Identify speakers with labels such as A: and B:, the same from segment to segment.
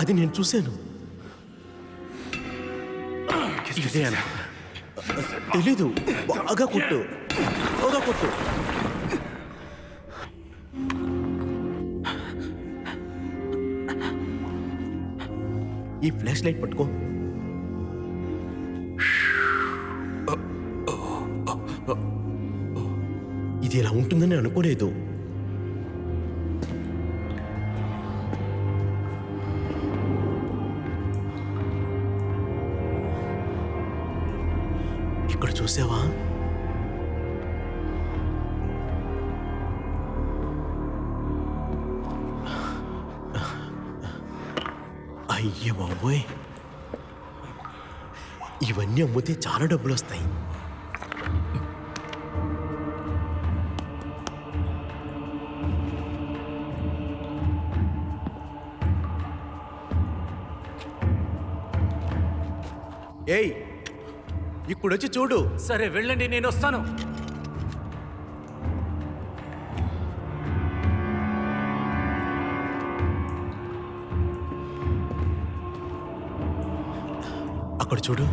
A: అది నేను చూశాను. ఇదే అనుకున్నా. తెలీదు. బాగా కొట్టు, బాగా కొట్టు. ఈ ఫ్లాష్ లైట్ పట్టుకో. ఇది ఇలా ఉంటుందని అనుకోలేదు. ఇక్కడ చూసావా? అయ్య బాబోయ్, ఇవన్నీ అమ్మితే చాలా డబ్బులు వస్తాయి. ఏయ్, ఇప్పుడొచ్చి చూడు.
B: సరే వెళ్ళండి, నేను వస్తాను.
A: అక్కడ చూడు.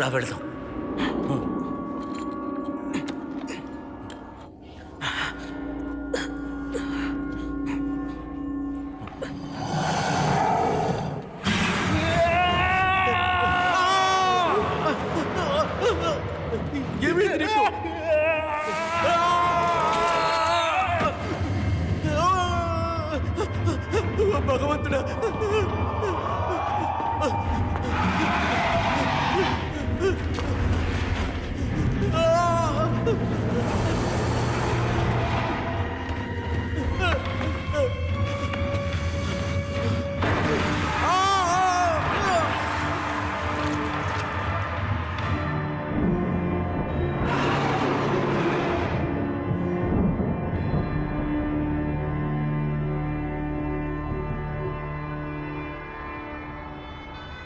B: రా వెళ్దాం.
A: భగవంతుడా,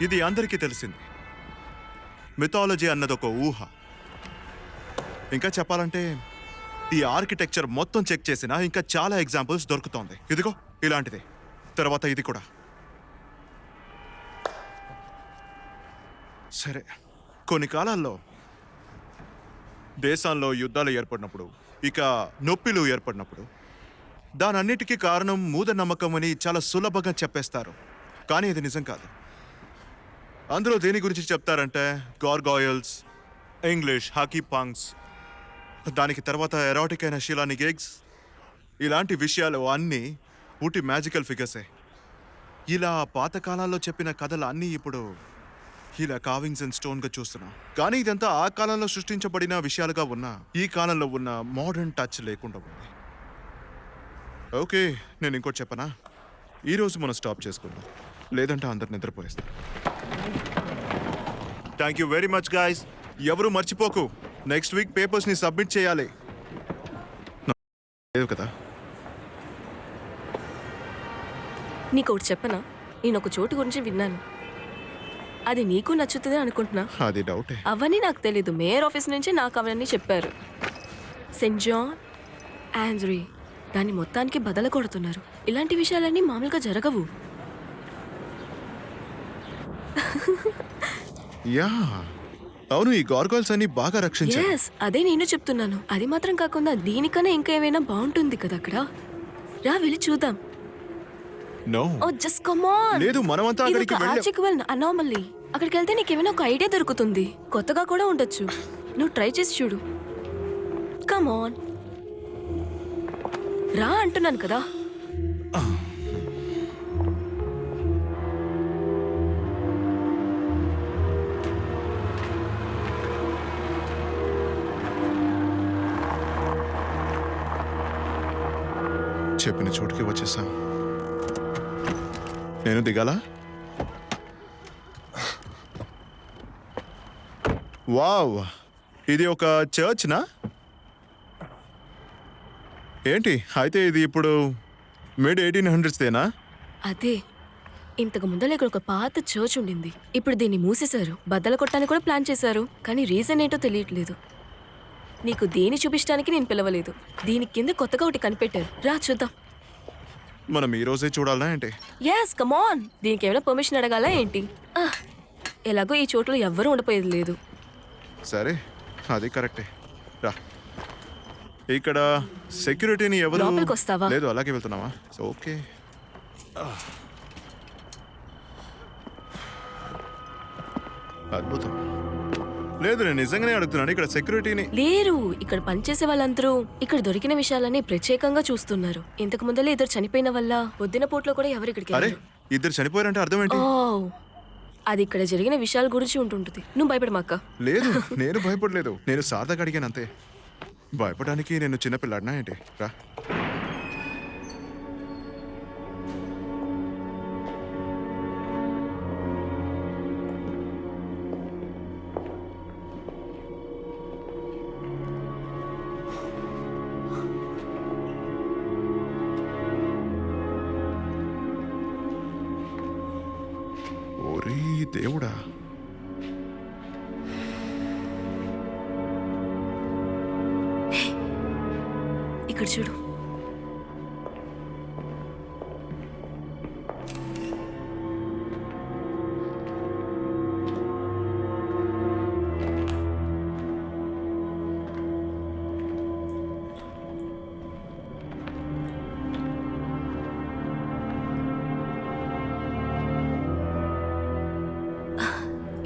C: ఇది అందరికీ తెలిసింది. మిథాలజీ అన్నది ఒక ఊహ. ఇంకా చెప్పాలంటే ఈ ఆర్కిటెక్చర్ మొత్తం చెక్ చేసినా ఇంకా చాలా ఎగ్జాంపుల్స్ దొరుకుతోంది. ఇదిగో ఇలాంటిది, తర్వాత ఇది కూడా. సరే, కొన్ని కాలాల్లో దేశాల్లో యుద్ధాలు ఏర్పడినప్పుడు, ఇక నొప్పిలు ఏర్పడినప్పుడు దానన్నిటికీ కారణం మూఢనమ్మకం అని చాలా సులభంగా చెప్పేస్తారు. కానీ ఇది నిజం కాదు. అందులో దేని గురించి చెప్తారంటే గార్గాయల్స్, ఇంగ్లీష్ హాకీ పంక్స్, దానికి తర్వాత ఎరాటిక్ అయిన షిలాని గిగ్స్, ఇలాంటి విషయాలు అన్నీ ఊటి మ్యాజికల్ ఫిగర్సే. ఇలా పాతకాలాల్లో చెప్పిన కథలు అన్నీ ఇప్పుడు ఇలా కావింగ్స్ అండ్ స్టోన్గా చూస్తున్నాం. కానీ ఇదంతా ఆ కాలంలో సృష్టించబడిన విషయాలుగా ఉన్నా ఈ కాలంలో ఉన్న మోడర్న్ టచ్ లేకుండా ఉంది. ఓకే, నేను ఇంకోటి చెప్పనా? ఈరోజు మనం స్టాప్ చేసుకుందాం, లేదంటే అందరు నిద్రపోయేస్తారు. Thank you very much guys. ఎవరు మర్చిపోకు, నెక్స్ట్ వీక్ పేపర్స్ని సబ్మిట్ చేయాలి. లేదు కదా?
D: నీకు ఒకటి చెప్పనా? నేను ఒక చోటు గురించి విన్నాను. అది నీకు నచ్చుతుంది అనుకుంటున్నా.
C: అది డౌటే.
D: అవన్నీ నాకు తెలీదు. మేయర్ ఆఫీస్ నుంచి నాకు అవన్నీ చెప్పారు. సెయింట్ జాన్ ఆండ్రీ దాన్ని మొత్తానికి బదల కొడుతున్నారు. ఇలాంటి విషయాలన్నీ మామూలుగా జరగవు.
C: యా అవును, ఈ గార్గాయిల్స్ అన్ని బాగా రక్షించారు.
D: yes, అదే నేను చెప్తున్నాను. అది మాత్రం కాకుండా దీనికన్నా ఇంకా ఏమైనా బాగుంటుంది కదా అక్కడ. రా వెళ్ళి చూద్దాం.
C: No,
D: oh just come on.
C: లేదు, మనమంతా అక్కడికి
D: వెళ్ళాం. అనామల్లీ. అక్కడికి వెళ్తే నీకు ఏమైనా ఒక ఐడియా దొరుకుతుంది. కొత్తగా కూడా ఉండొచ్చు. నువ్వు ట్రై చేసి చూడు. కమ్ ఆన్, రా అంటున్నాను కదా.
C: చెప్పిన చోటుకి వచ్చేసా. నేను దిగాలా? వావ్, ఇది ఒక చర్చ్నా? ఏంటి అయితే ఇది ఇప్పుడు మిడ్ 1800s దేనా?
D: అదే ఇంతకు ముందర ఇక్కడ ఒక పాత చర్చ్ ఉండింది. ఇప్పుడు దీన్ని మూసేశారు. బద్దలు కొట్టడానికి కూడా ప్లాన్ చేశారు, కానీ రీజన్ ఏంటో తెలియట్లేదు. నీకు దేని చూపించడానికి నేను పిలవలేదు. దీని కింద కొత్తగా ఒకటి కనిపెట్టారు, రా చూద్దాం.
C: మనం ఈ రోజే చూడాలా ఏంటి?
D: యాస్ కమాన్. దీనికి ఏమైనా పర్మిషన్ అడగాలా ఏంటి? ఎలాగో ఈ చోట్లో ఎవ్వరూ ఉండిపోయేది లేదు.
C: సరే, అది కరెక్టే. రా. ఇక్కడ సెక్యూరిటీని ఎవరు?
D: లోపలికి వస్తావా?
C: లేదు, అలాగే వెళ్తున్నావా? ఓకే. అద్భుతం. లేదు, నేను నిజంగానే అడుగుతున్నాను. ఇక్కడ సెక్యూరిటీని
D: లేరు. ఇక్కడ పనిచేసే వాళ్ళందరూ ఇక్కడ దొరికిన విషయాలని ప్రత్యేకంగా చూస్తున్నారు. ఇంతకు ముందలే ఇద్దరు చనిపోయిన వల్ల పొద్దున పూట్లో కూడా ఎవరు ఇక్కడికి
C: అరే,
D: వెళ్ళరు.
C: ఇద్దరు చనిపోయారంటే అర్థం ఏంటి?
D: ఓ, అది ఇక్కడ జరిగిన విషయాల గురించి ఉంటుంటుంది. నువ్వు భయపడమాక.
C: లేదు, నేను భయపడలేదు. నేను సాదాగా అడిగాను అంతే. భయపడడానికి నేను చిన్నపిల్లాడినా ఏంటి? రా. ఓరే దేవుడా,
D: ఇక్కడ చూడు.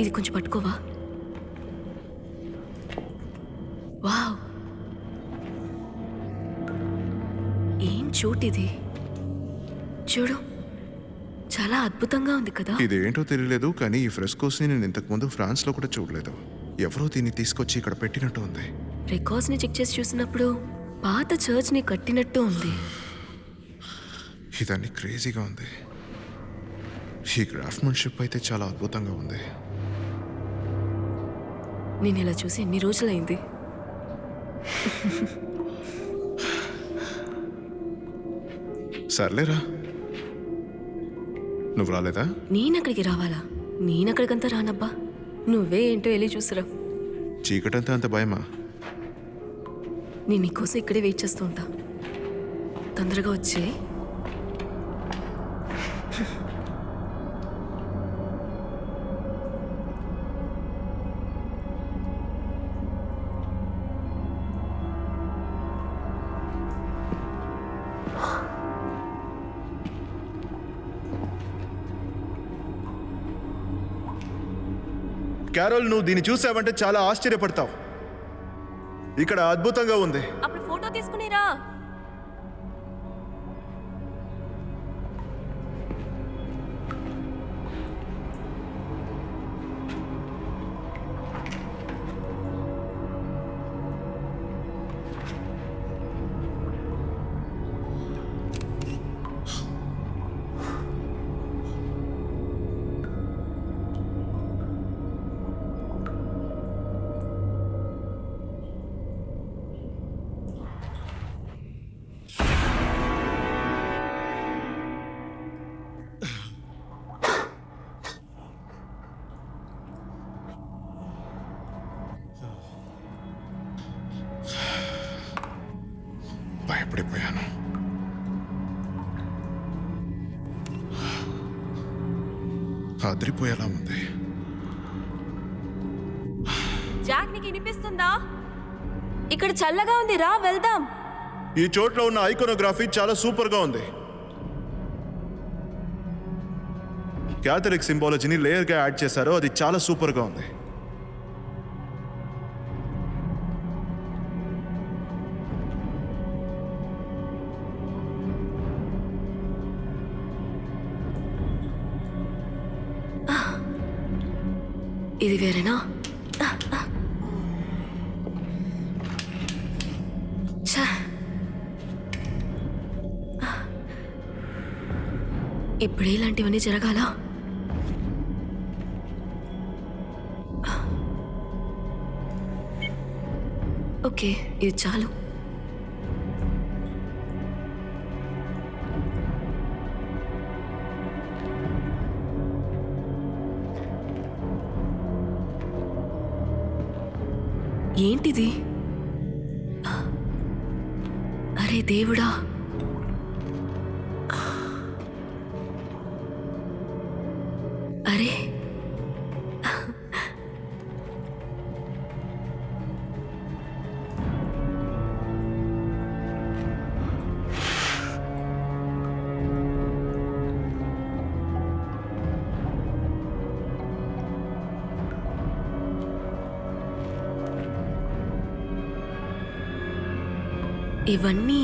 D: ఇది కొంచెం పట్టుకోవా? వావ్, ఏం చోటిది. చూడు, చాలా అద్భుతంగా ఉంది కదా.
C: ఇదేంటో తెలియలేదు, కానీ ఈ ఫ్రెస్కోస్ని నేను ఇంతకుముందు ఫ్రాన్స్లో కూడా చూడలేదు. ఎవరో దీన్ని తీసుకొచ్చి ఇక్కడ పెట్టినట్టు ఉంది.
D: రికార్డ్స్ని చెక్ చేసి చూసినప్పుడు పాత చర్చ్ని కట్టినట్టు ఉంది.
C: ఇదన్నీ క్రేజీగా ఉంది. ఈ క్రాఫ్ట్మన్షిప్ అయితే చాలా అద్భుతంగా ఉంది.
D: నేను ఇలా చూసి ఎన్ని రోజులైంది.
C: సర్లేరా, నువ్వు రాలేదా?
D: నేనక్కడికి రావాలా? నేనక్కడికంతా రానబ్బా. నువ్వే ఏంటో వెళ్ళి చూసిరా.
C: చీకటంతా అంత భయమా?
D: నేను నీకోసం ఇక్కడే వెయిట్ చేస్తూ ఉంటా. తొందరగా వచ్చే.
C: క్యారోల్, నువ్వు దీన్ని చూసావంటే చాలా ఆశ్చర్యపడతావు. ఇక్కడ అద్భుతంగా ఉంది.
D: అప్పుడు ఫోటో తీసుకునేరా.
C: భయపడిపోయాను. అదిరిపోయేలా ఉంది.
D: జాక్, నీకు వినిపిస్తుందా? ఇక్కడ చల్లగా ఉంది, రా వెళ్దాం.
C: ఈ చోట్లో ఉన్న ఐకోనోగ్రఫీ చాలా సూపర్ గా ఉంది. క్యాథలిక్ సింబాలజీని లేయర్ గా యాడ్ చేశారు. అది చాలా సూపర్ గా ఉంది.
D: ఇది వేరేనా? ఛ! ఇప్పుడే ఇలాంటివన్నీ జరగాల? ఓకే, ఇది చాలు. ఏంటిది? అరే దేవుడా, అరే ఇవన్నీ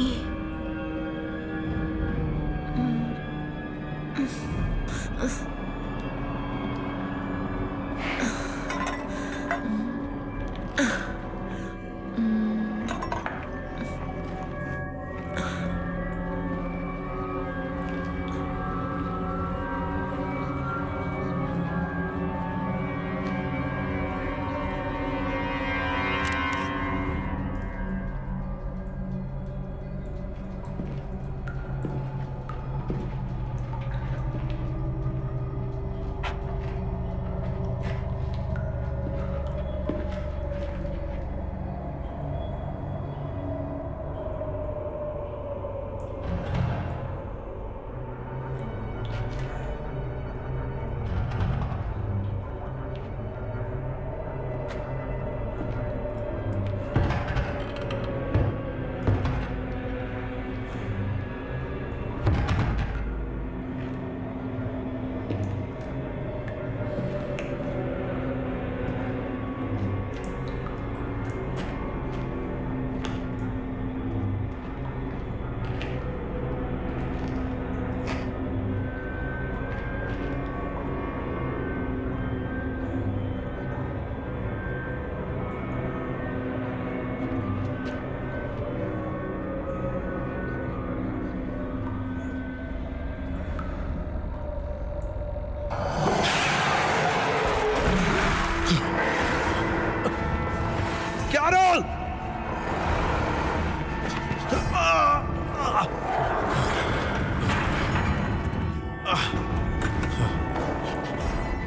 C: క్యారల్!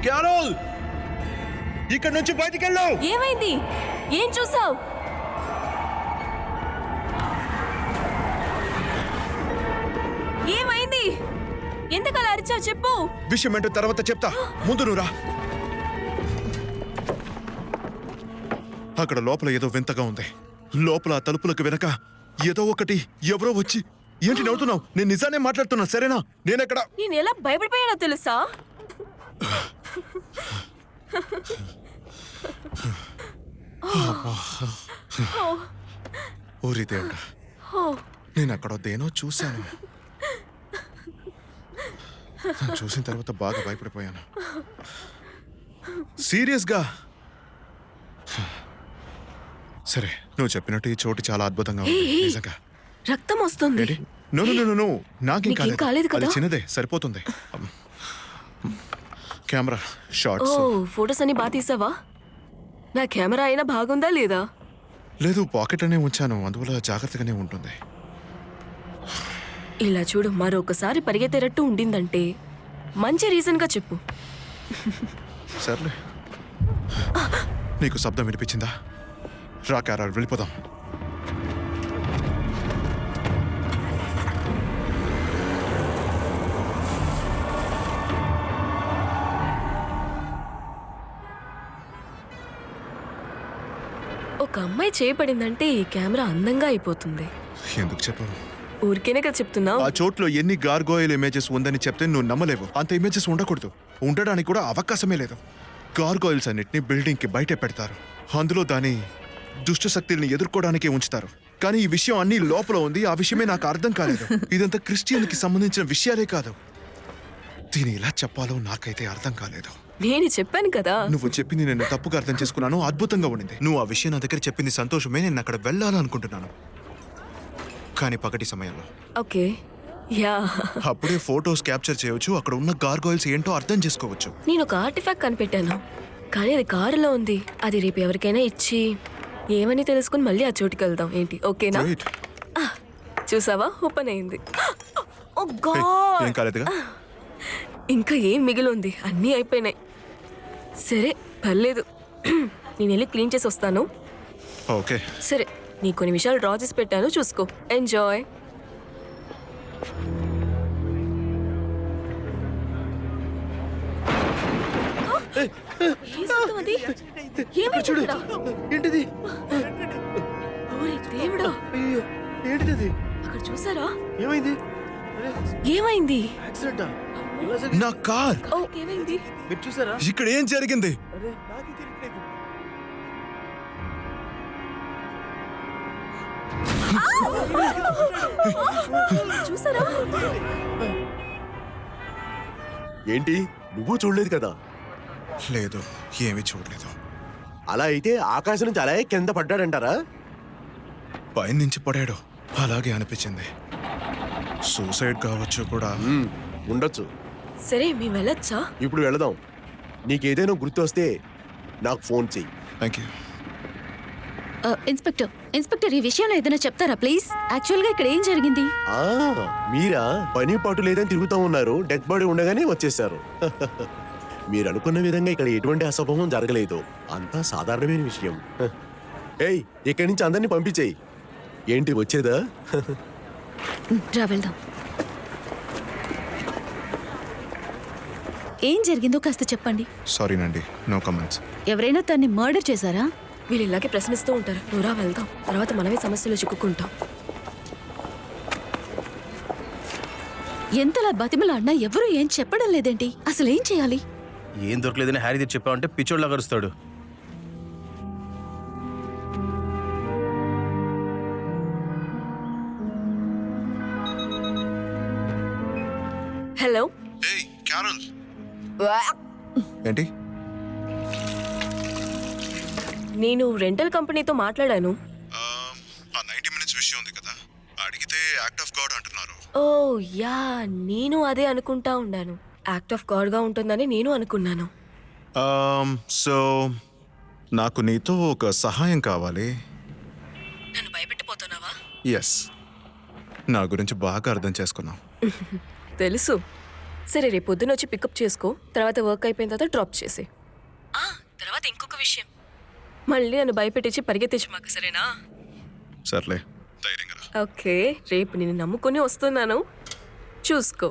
C: క్యారల్! ఇక్కడ నుంచి బయటికి వెళ్ళు!
D: ఏమైంది? ఏం చూసావు? ఏమైంది? ఎందుకలా అరిచావు చెప్పు.
C: విషయం ఏంటో తర్వాత చెప్తా, ముందు నువ్వు రా. అక్కడ లోపల ఏదో వింతగా ఉంది. లోపల ఆ తలుపులకు వెనక ఏదో ఒకటి ఎవరో వచ్చి. ఏంటి నవ్వుతున్నావు? నేను నిజానే మాట్లాడుతున్నా, సరేనా? నేనెక్కడ
D: నేను ఎలా భయపడిపోయానో తెలుసా?
C: ఊరి దేవుడా, నేను అక్కడ దేనో చూశాను. చూసిన తర్వాత బాగా భయపడిపోయాను, సీరియస్గా. సరే, నువ్వు చెప్పినట్టు ఈ చోటు చాలా అద్భుతంగా ఉంది, నిజంగా.
D: రక్తం వస్తుంది.
C: నో నో నో నో, నాకేం
D: నీకేం కాలేదు కదా?
C: అది చిన్నదే, సరిపోతుంది. కెమెరా
D: ఓ,
C: షార్ట్స్.
D: ఫొటోస్ అన్ని బాగా తీసావా? నా కెమెరా అయినా బాగుందా లేదా?
C: లేదు, పాకెట్ అనే ఉంచాను, అందువల్ల జాగ్రత్తగానే ఉంటుంది.
D: ఇలా చూడు, మరొకసారి పరిగెత్తేటట్టు ఉండిందంటే మంచి రీజన్గా చెప్పు.
C: సర్లే, నీకు శబ్దం వినిపించిందా? రా క్యారల్, వెళ్ళిపోదాం.
D: ఒక అమ్మాయి చేయబడిందంటే ఈ కెమెరా అందంగా అయిపోతుంది.
C: ఎందుకు చెప్పావు?
D: ఊరికేనే కదా చెప్తున్నావు.
C: ఆ చోట్లో ఎన్ని గార్గోయిల్ ఇమేజెస్ ఉందని చెప్తే నువ్వు నమ్మలేవు. అంత ఇమేజెస్ ఉండకూడదు, ఉండడానికి కూడా అవకాశమే లేదు. గార్గోయిల్స్ అన్నిటిని బిల్డింగ్ కి బయటే పెడతారు, అందులో దాని దుష్ట శక్తుల్ని ఎదుర్కోవడానికే ఉంచుతారు. కానీ ఈ విషయం అన్ని లోపల ఉంది, ఆ విషయమే నాకు అర్థం కాలేదు. ఇదంతా క్రిస్టియన్కి సంబంధించిన విషయాలే కాదు. దీని ఎలా చెప్పాలో నాకైతే అర్థం కాలేదు.
D: నేను చెప్పాను కదా.
C: నువ్వు చెప్పింది నేను తప్పుగా అర్థం చేసుకున్నాను, అద్భుతంగా ఉండింది. నువ్వు ఆ విషయం నా దగ్గర చెప్పింది సంతోషమే, నేను అక్కడ వెళ్ళాలనుకుంటున్నాను. కానీ పగటి సమయంలో
D: ఓకే, యా,
C: అప్పుడే ఫోటోస్ క్యాప్చర్ చేయవచ్చు, అక్కడ ఉన్న గార్గోయిల్స్ ఏంటో అర్థం చేసుకోవచ్చు.
D: నేను ఒక ఆర్టిఫాక్ట్ కనిపెట్టాను, కానీ అది కారులో ఉంది. అది రేపు ఎవరికైనా ఇచ్చి ఏమని తెలుసుకుని మళ్ళీ ఆ చోటుకి వెళ్దాం. ఏంటి, ఓకేనా?
C: Great.
D: చూసావా, ఓపెన్ అయింది. ఓ
C: Hey,
D: గాడ్,
C: ఏం కాలేదుగా?
D: ఇంకా ఏం మిగిలి ఉంది? అన్నీ అయిపోయినాయి. సరే, పర్లేదు. నేను వెళ్ళి క్లీన్ చేసి వస్తాను.
C: ఓకే.
D: సరే నీ కొన్ని విషయాలు డ్రా చేసి పెట్టాను, చూసుకో. ఎంజాయ్.
A: చూడు ఏంటిది?
D: దేవుడా,
A: అయ్యో, ఏంటిది?
D: అక్కడ చూసారా?
A: ఏమైంది?
D: ఏమైంది?
A: యాక్సిడెంటా?
C: నా కార్
D: ఓ, ఏమైంది?
A: మీరు చూసారా?
C: ఇక్కడ ఏం జరిగింది?
A: అరే నాకే తెలియట్లేదు.
D: చూసారా?
E: ఏంటి నువ్వు చూడలేదు కదా?
C: లేదు, ఏమీ చూడలేదు.
E: అలా అయితే ఆకాశం నుంచి అలాగే కింద పడ్డాడంటారా?
C: పైనుంచి పడాడు, అలాగే అనిపించింది. సూసైడ్ కావచ్చు కూడా.
E: ఉండొచ్చు.
D: సరే మేము వెళ్ళొచ్చా?
E: ఇప్పుడు వెళదాం. నీకేదైనా గుర్తు వస్తే నాకు ఫోన్ చెయ్యి.
C: Thank you.
F: ఇన్స్పెక్టర్ ఈ విషయంలో ఏదైనా చెప్తారా ప్లీజ్? యాక్చువల్ గా ఇక్కడ ఏం జరిగింది?
E: ఆ, మీరా? పని పాటు లేదని తిరుగుతూ ఉన్నారు, డెడ్ బాడీ ఉండగానే వచ్చేసారు. మీరు అనుకున్న విధంగా ఇక్కడ ఎటువంటి అసంభవం జరగలేదు, అంతా సాధారణమైన విషయం. ఏయ్, ఇక్కడి నుంచి అందరినీ పంపించేయి. ఏంటి వచ్చేదా?
F: రా వెళ్దాం. ఏం జరిగిందో కాస్త చెప్పండి.
C: సారీనండి, నో కమెంట్స్.
F: ఎవరైనా తన్ని మర్డర్ చేశారా?
D: వీళ్ళు ఇలాగే ప్రశ్నిస్తూ ఉంటారు. నువ్వురా వెళ్దాం, తర్వాత మనమే సమస్యలో చిక్కుకుంటాం.
F: ఎంతలా బతిమలాడినా ఎవరూ ఏం చెప్పడం లేదేంటి? అసలు ఏం చేయాలి?
G: ఏం దొరకలేదని హ్యారీ దగ్గర చెప్పావంటే పిచ్చోడ్లా కరుస్తాడు.
D: హలో.
C: ఏయ్ క్యారల్. ఏంటి?
D: నేను రెంటల్ కంపెనీతో మాట్లాడాను.
C: ఆ 90 minutes విషయం ఉంది కదా, అడిగితే యాక్ట్ ఆఫ్ గాడ్ అంటున్నారు.
D: ఓ యా, నేను అదే అనుకుంటా ఉన్నాను. యాక్ట్ ఆఫ్ గాడ్ గా ఉంటుందని నేను అనుకున్నాను.
C: సో నాకు నీతో ఒక సహాయం కావాలి.
D: నన్ను భయపెట్టిపోతున్నావా?
C: ఎస్, నా గురించి బాగా అర్థం చేసుకున్నావు.
D: తెలుసు. సరే రేపు పొద్దున వచ్చి పికప్ చేసుకో, తర్వాత వర్క్ అయిపోయిన తర్వాత డ్రాప్ చేసి. తర్వాత ఇంకొక విషయం, మళ్ళీ నన్ను భయపెట్టించి పరిగెత్తించి మాకు, సరేనా?
C: సర్లే, ధైర్యంగా రా.
D: ఓకే, రేపు నేను నమ్ముకొని వస్తున్నాను, చూసుకో.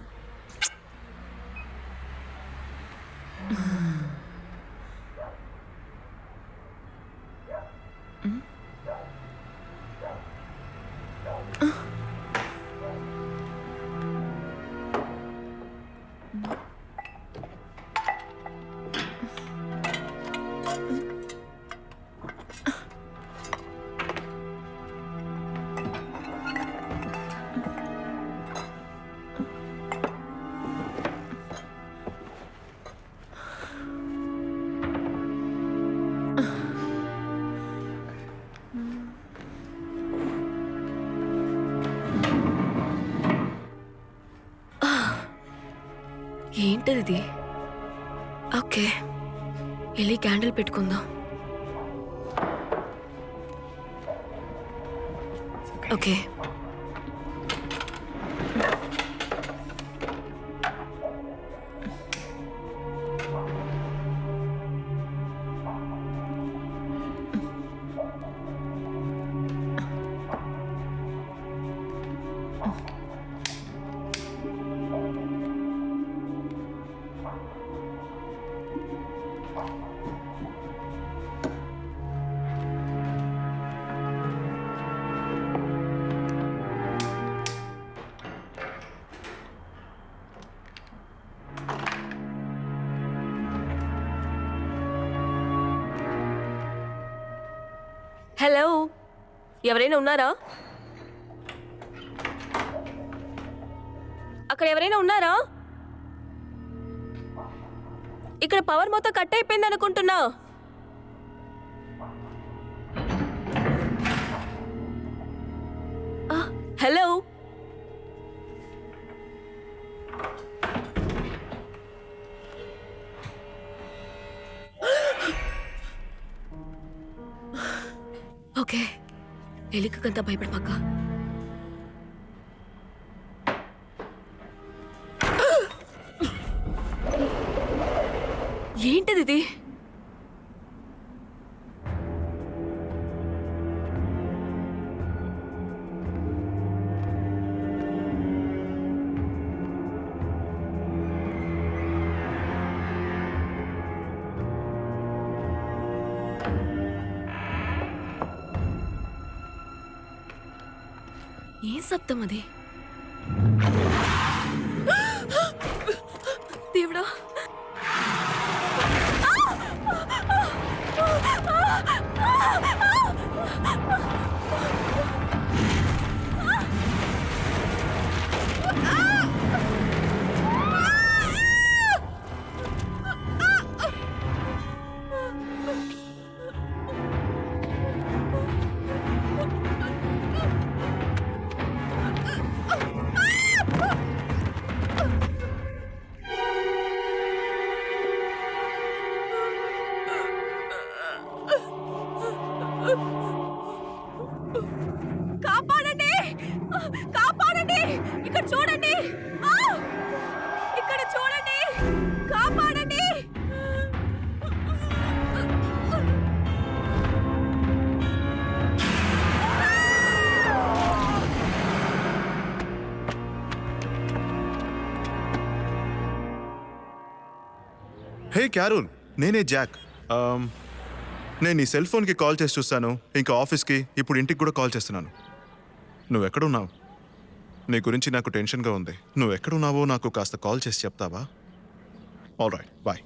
D: ఏంటది? ఓకే, వెళ్ళి క్యాండిల్ పెట్టుకుందాం. ఓకే. హలో, ఎవరైనా ఉన్నారా? అక్కడ ఎవరైనా ఉన్నారా? ఇక్కడ పవర్ మొత్తం కట్ అయిపోయింది అనుకుంటున్నా. హలో. ఓకే, ఎలికకంతా భయపడమాక. ఏంటిది? ఏం శబ్దం అది? దేవుడా! కాపాడండి! కాపాడండి! ఇక్కడ చూడండి! ఇక్కడ చూడండి! కాపాడండి!
C: హే క్యారోల్, నేనే జాక్. నేను నీ సెల్ ఫోన్కి కాల్ చేసి చూస్తాను, ఇంకా ఆఫీస్కి, ఇప్పుడు ఇంటికి కూడా కాల్ చేస్తున్నాను. నువ్వు ఎక్కడున్నావు? నీ గురించి నాకు టెన్షన్గా ఉంది. నువ్వు ఎక్కడున్నావో నాకు కాస్త కాల్ చేసి చెప్తావా? All right, bye.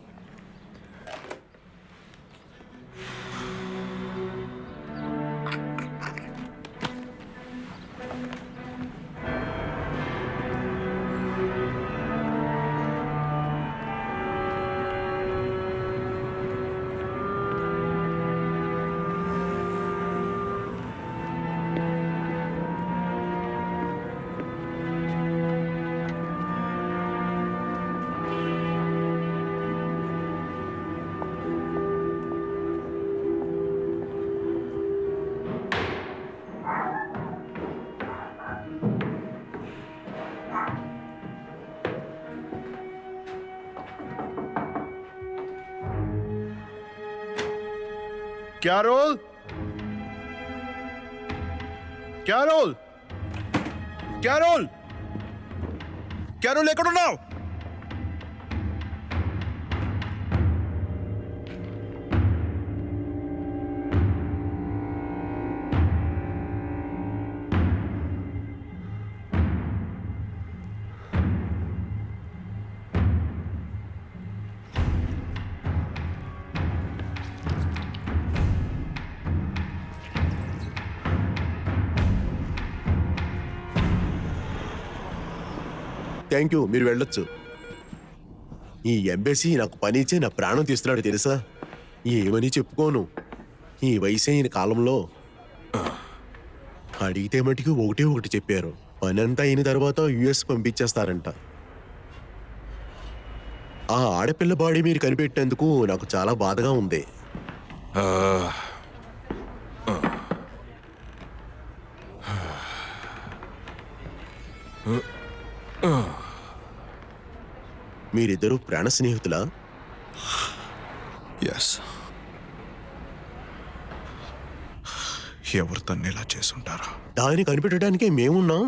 C: Carol, Carol, Carol, Carol ఎక్కడున్నావు?
E: థ్యాంక్ యూ, మీరు వెళ్ళొచ్చు. ఈ ఎంబసీ నాకు పని ఇచ్చే నా ప్రాణం తీస్తున్నాడు తెలుసా. ఏమని చెప్పుకోను. ఈ వయసు అయిన కాలంలో అడిగితే మటుకు ఒకటే ఒకటి చెప్పారు, పని అంతా అయిన తర్వాత యుఎస్ పంపించేస్తారంట. ఆ ఆడపిల్ల బాడీ మీరు కనిపెట్టేందుకు నాకు చాలా బాధగా ఉంది. మీరిద్దరూ ప్రాణ స్నేహితులా?
C: ఎస్. ఎవరు తన్ని ఇలా చేసుంటారా?
E: దాన్ని కనిపెట్టడానికే మేమున్నాం.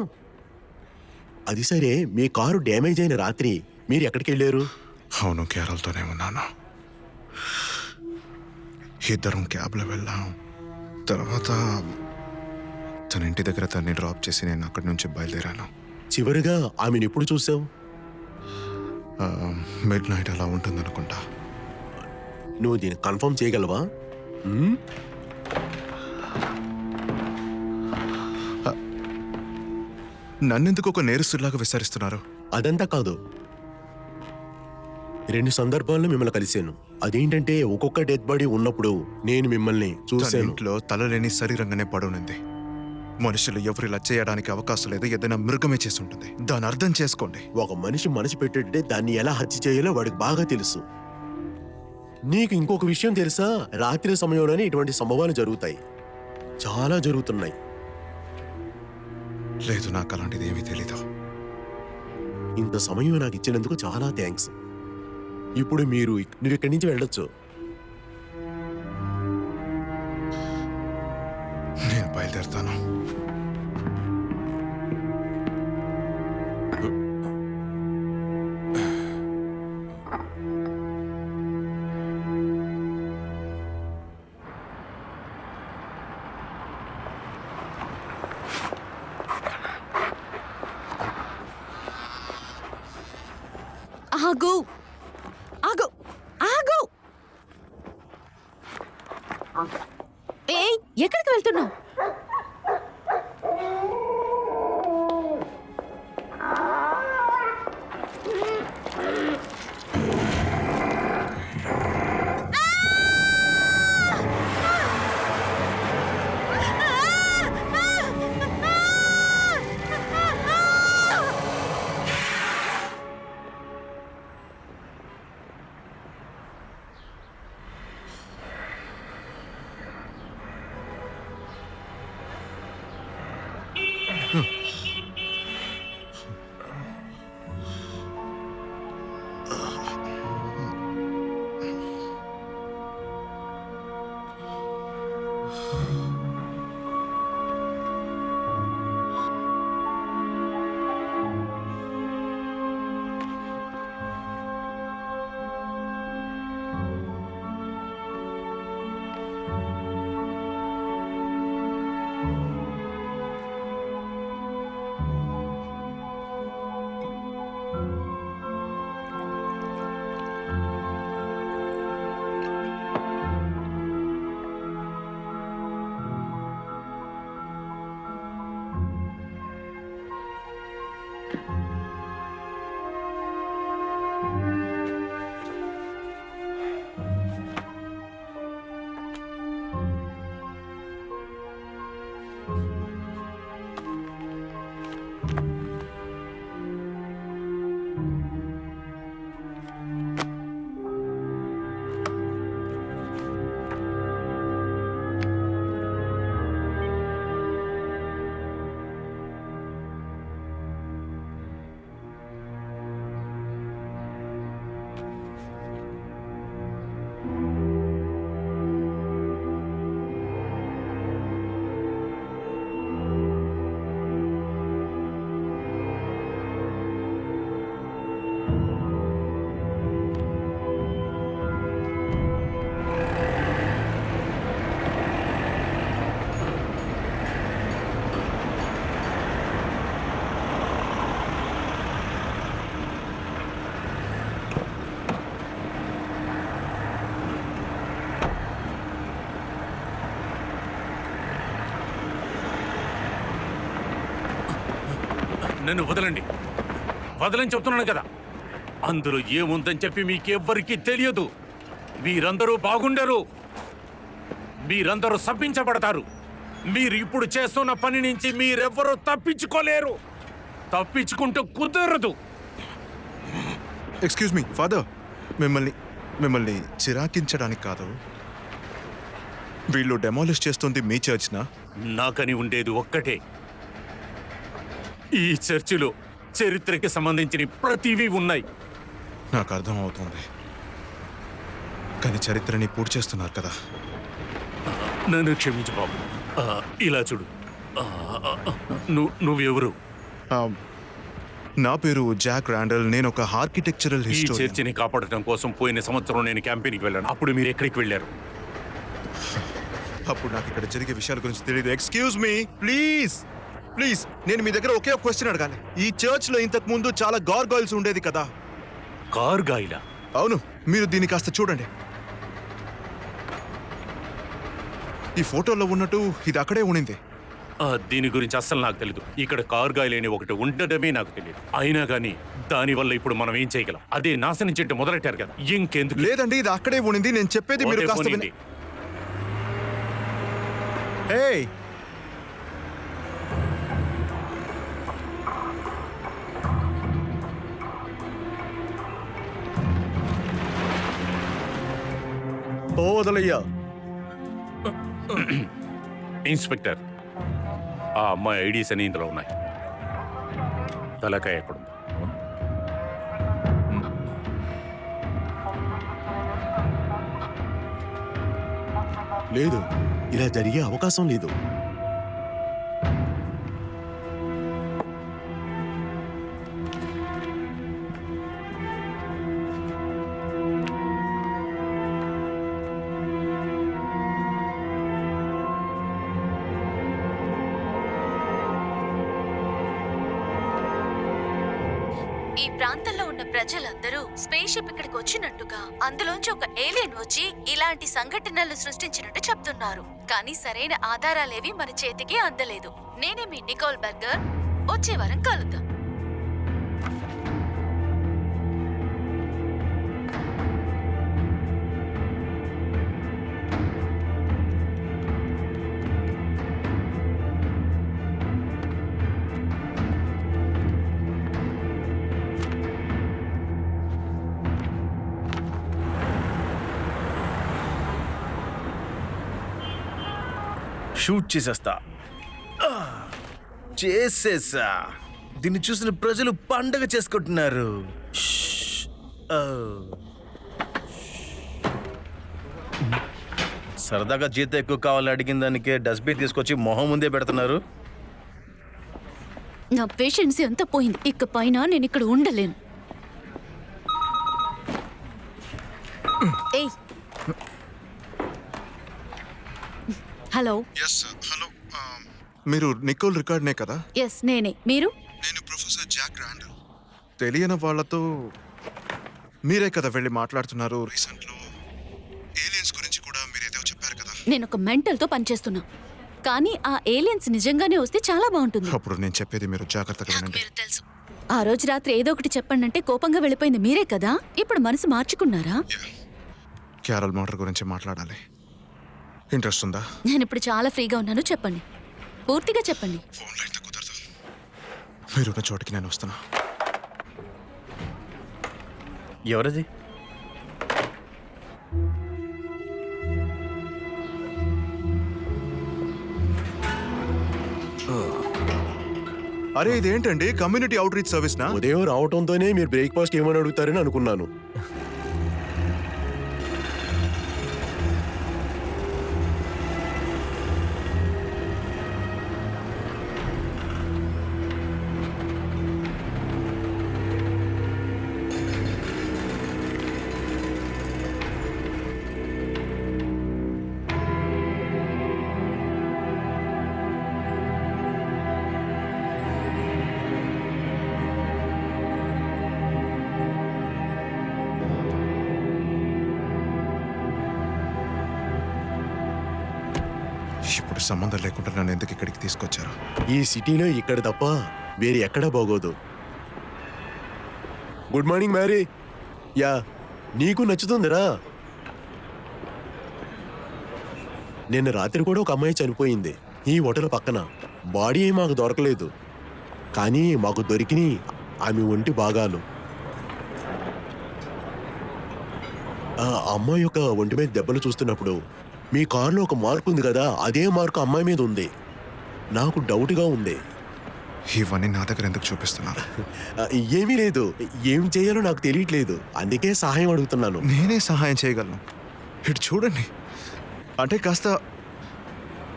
E: అది సరే, మీ కారు డ్యామేజ్ అయిన రాత్రి మీరు ఎక్కడికి వెళ్ళారు?
C: అవును, కేరళతోనే ఉన్నాను. ఇద్దరం క్యాబ్లో వెళ్ళాం. తర్వాత తన ఇంటి దగ్గర తన్ని డ్రాప్ చేసి నేను అక్కడి నుంచి బయలుదేరాను.
E: చివరిగా ఆమెను ఎప్పుడు చూసావు?
C: మిడ్ నైట్ అలా ఉంటుందనుకుంటా.
E: నువ్వు దీన్ని కన్ఫర్మ్ చేయగలవా?
C: నన్నెందుకు ఒక నేరస్తులాగా విచారిస్తున్నారు?
E: అదంతా కాదు, 2 సందర్భాల్లో మిమ్మల్ని కలిశాను. అదేంటంటే ఒక్కొక్క డెత్ బాడీ ఉన్నప్పుడు నేను మిమ్మల్ని
C: తన
E: చూశాను.
C: ఇంట్లో తలలేని శరీరంగానే పడునుంది. మనుషులు ఎవరు ఇలా చేయడానికి అవకాశం లేదు. ఏదైనా మృగమే చేసి ఉంటుంది. దాన్ని అర్థం చేసుకోండి.
E: ఒక మనిషి మనసు పెట్టేటంటే దాన్ని ఎలా హత్య చేయాలో వాడికి బాగా తెలుసు. నీకు ఇంకొక విషయం తెలుసా? రాత్రి సమయంలోనే ఇటువంటి సంభవాలు జరుగుతాయి, చాలా జరుగుతున్నాయి.
C: లేదు, నాకు అలాంటిది ఏమీ తెలీదు.
E: ఇంత సమయం నాకు ఇచ్చినందుకు చాలా థ్యాంక్స్. ఇప్పుడు మీరు ఇక్కడి నుంచి వెళ్ళొచ్చు.
C: నేను బయలుదేరుతాను.
F: ఆగు ఆగు ఆగు ఏయ్ ఎక్కడికి వెళ్తున్నావు?
B: నన్ను వదలండి, వదలని చెప్తున్నాను కదా. అందులో ఏముందని చెప్పి మీకెవ్వరికీ తెలియదు. మీరందరూ బాగుండరు, మీరందరూ శపించబడతారు. మీరు ఇప్పుడు చేస్తున్న పని నుంచి మీరెవ్వరూ తప్పించుకోలేరు. తప్పించుకుంటూ కుదరదు.
C: ఎక్స్క్యూజ్ మీ ఫాదర్, మిమ్మల్ని చిరాకించడానికి కాదు. వీళ్ళు డెమాలిష్ చేస్తుంది మీ చర్చ్నా?
B: నాకని ఉండేది ఒక్కటే. ఈ చర్చిలో చరిత్రకి సంబంధించిన ప్రతివీ ఉన్నాయి.
C: నాకు అర్థం అవుతుంది, కానీ చరిత్రని పూర్తి చేస్తున్నారు కదా.
B: నన్ను క్షమించు బాబు. ఇలా చూడు, నువ్వెవరు?
C: నా పేరు జాక్ రాండల్. నేను ఒక ఆర్కిటెక్చరల్
B: ఈ
C: హిస్టోరియన్.
B: చర్చిని కాపాడటం కోసం పోయిన సంవత్సరం నేను క్యాంపెయిన్కి వెళ్ళాను. అప్పుడు మీరు ఎక్కడికి వెళ్ళారు?
C: అప్పుడు నాకు ఇక్కడ జరిగే విషయాల గురించి తెలియదు. ఎక్స్క్యూజ్ మీ ప్లీజ్ ప్లీజ్, నేను మీ దగ్గర ఒకే ఒక క్వశ్చన్ అడగాలి. ఈ చర్చ్ లో ఇంతకు ముందు చాలా గార్గాయిల్స్ ఉండేది కదా?
B: కార్గాయిలా?
C: అవును, మీరు దీన్ని కాస్త చూడండి. ఈ ఫోటోలో ఉన్నట్టు ఇది అక్కడే ఉండింది.
B: దీని గురించి అస్సలు నాకు తెలియదు. ఇక్కడ కార్గాయిల్ అనే ఒకటి ఉండడమే నాకు తెలియదు. అయినా కానీ దానివల్ల ఇప్పుడు మనం ఏం చేయగలం? అదే నాశనం చెట్టు మొదలెట్టారు కదా, ఇంకెందుకు?
C: లేదండి, ఇది అక్కడే ఉండింది. నేను చెప్పేది మీరు కాస్త
B: పోనీండి.
C: ఏయ్,
E: పోవదలయ్యా.
B: ఇన్స్పెక్టర్, ఆ అమ్మాయి ఐడీస్ అని ఇందులో ఉన్నాయి. తలకాయ ఎక్కడుంది?
E: లేదు, ఇలా జరిగే అవకాశం లేదు.
F: ఈ ప్రాంతంలో ఉన్న ప్రజలందరూ స్పేస్ షిప్ ఇక్కడికి వచ్చినట్టుగా అందులోంచి ఒక ఏలియన్ వచ్చి ఇలాంటి సంఘటనలు సృష్టించినట్టు చెప్తున్నారు. కానీ సరైన ఆధారాలేవి మన చేతికి అందలేదు. నేనే మీ నికోల్ బర్గర్. వచ్చే వారం కలుద్దాం.
G: షూట్ చేసేస్తా. చేసేసా. దీన్ని చూసిన ప్రజలు పండగ చేసుకుంటున్నారు. సరదాగా జీతం ఎక్కువ కావాలని అడిగిన దానికే డస్ట్బిన్ తీసుకొచ్చి మొహం ముందే పెడుతున్నారు.
F: నా పేషెన్స్ ఎంత పోయింది. ఇక పైన నేను ఇక్కడ ఉండలేను. ఏయ్, హలో.
C: హలో, మీరు నికోల్ రికార్డ్నే కదా?
F: ఎస్, నేనే. మీరు?
C: నేను ప్రొఫెసర్ జాక్ రాండల్. తెలియని వాళ్ళతో మీరే కదా వెళ్ళి మాట్లాడుతున్నారు. రీసెంట్లో ఏలియన్స్ గురించి కూడా మీరేదో చెప్పారు కదా.
F: నేను ఒక మెంటల్తో పనిచేస్తున్నా, కానీ ఆ ఏలియన్స్ నిజంగానే వస్తే చాలా బాగుంటుంది.
C: అప్పుడు నేను చెప్పేది మీరు జాగ్రత్తగా వినండి.
F: మీరు తెలుసు, ఆ రోజు రాత్రి ఏదో ఒకటి చెప్పండి అంటే కోపంగా వెళ్ళిపోయింది మీరే కదా. ఇప్పుడు మనసు మార్చుకున్నారా?
C: క్యారల్ మర్డర్ గురించి మాట్లాడాలి. ఇంట్రెస్ట్ ఉందా?
F: నేను ఇప్పుడు చాలా ఫ్రీగా ఉన్నాను. చెప్పండి, పూర్తిగా చెప్పండి.
C: ఫోన్లో అయితే కుదరదు. మీరున్న చోటికి నేను వస్తున్నా.
G: ఎవరది?
C: అరే ఇదేంటండి, కమ్యూనిటీ అవుట్ రీచ్ సర్వీస్ నా?
E: ఉదయం రావటంతోనే మీరు బ్రేక్ఫాస్ట్ ఏమని అడుగుతారని అనుకున్నాను.
C: ఇప్పుడు సంబంధం లేకుండా నన్ను ఎందుకు ఇక్కడికి తీసుకొచ్చారు?
E: ఈ సిటీలో ఇక్కడ తప్ప వేరే ఎక్కడా బాగోదు. Good morning marry. యా, నీకు నచ్చుతుందిరా. నిన్న రాత్రి కూడా ఒక అమ్మాయి చనిపోయింది ఈ హోటల్ పక్కన. బాడీ ఏం మాకు దొరకలేదు, కానీ మాకు దొరికినాయి ఆమె ఒంటి భాగాలు. ఆ అమ్మాయి యొక్క ఒంటి మీద దెబ్బలు చూస్తున్నప్పుడు మీ కారులో ఒక మార్క్ ఉంది కదా, అదే మార్కు అమ్మాయి మీద ఉంది. నాకు డౌట్గా ఉంది.
C: ఇవన్నీ నా దగ్గర ఎందుకు చూపిస్తున్నారు?
E: ఏమీ లేదు, ఏం చేయాలో నాకు తెలియట్లేదు, అందుకే సహాయం అడుగుతున్నాను.
C: నేనే సహాయం చేయగలను. ఇటు చూడండి, అంటే కాస్త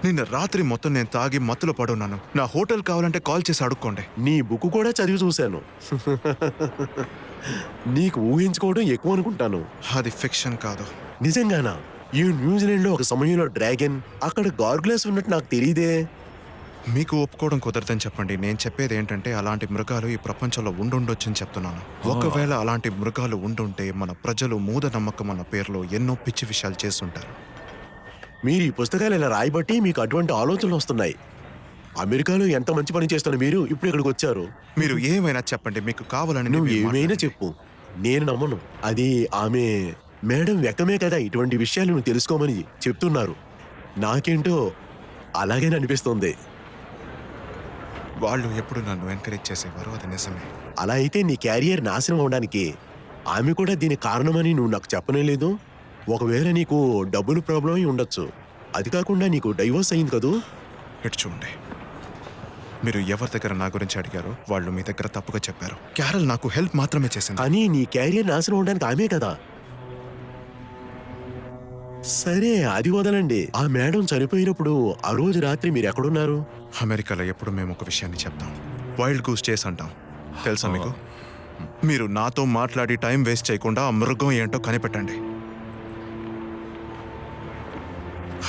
C: నిన్న రాత్రి మొత్తం నేను తాగి మత్తులో పడున్నాను. నా హోటల్ కావాలంటే కాల్ చేసి అడుక్కోండి.
E: నీ బుక్ కూడా చదివి చూశాను. నీకు ఊహించుకోవడం ఎక్కువ అనుకుంటాను.
C: అది ఫిక్షన్ కాదు.
E: నిజంగానా? ఈ న్యూజిలాండ్లో ఒక సమయంలో డ్రాగన్, అక్కడ గార్గ్లాస్ ఉన్నట్టు నాకు తెలియదే.
C: మీకు ఒప్పుకోవడం కుదరదని చెప్పండి. నేను చెప్పేది ఏంటంటే అలాంటి మృగాలు ఈ ప్రపంచంలో ఉండుండొచ్చని చెప్తున్నాను. ఒకవేళ అలాంటి మృగాలు ఉండుంటే మన ప్రజలు మూఢనమ్మకం అన్న పేరులో ఎన్నో పిచ్చి విషయాలు చేస్తుంటారు.
E: మీరు ఈ పుస్తకాలు ఇలా రాయబట్టి మీకు అటువంటి ఆలోచనలు వస్తున్నాయి. అమెరికాలో ఎంత మంచి పని చేస్తున్న మీరు ఇప్పుడు ఇక్కడికి వచ్చారు.
C: మీరు ఏమైనా చెప్పండి, మీకు కావాలని
E: నువ్వు
C: మీరు
E: ఏమైనా చెప్పు, నేను నమ్మను. అది ఆమె మేడం వెక్కమే కదా ఇటువంటి విషయాలు నువ్వు తెలుసుకోమని చెప్తున్నారు. నాకేంటో అలాగే అనిపిస్తుంది.
C: వాళ్ళు ఎప్పుడు నన్ను ఎంకరేజ్ చేసేవారు, అది నిజమే.
E: అలా అయితే నీ క్యారియర్ నాశనం అవడానికి ఆమె కూడా దీనికి కారణమని నువ్వు నాకు చెప్పనే లేదు. ఒకవేళ నీకు డబ్బులు ప్రాబ్లం అయి ఉండొచ్చు. అది కాకుండా నీకు డైవోర్స్ అయింది కదూ.
C: ఇటు చూడండి, మీరు ఎవరి దగ్గర నా గురించి అడిగారో వాళ్ళు మీ దగ్గర తప్పుగా చెప్పారు. క్యారల్ నాకు హెల్ప్ మాత్రమే చేసింది.
E: కానీ నీ క్యారియర్ నాశనం అవడానికి ఆమె కదా. సరే అది వదలండి. ఆ మేడం చనిపోయినప్పుడు ఆ రోజు రాత్రి మీరు ఎక్కడున్నారు?
C: అమెరికాలో ఎప్పుడు మేము ఒక విషయాన్ని చెప్తాం, వైల్డ్ గూస్ చేసి అంటాం. తెలుసా మీకు? మీరు నాతో మాట్లాడి టైం వేస్ట్ చేయకుండా ఆ మృగం ఏంటో కనిపెట్టండి.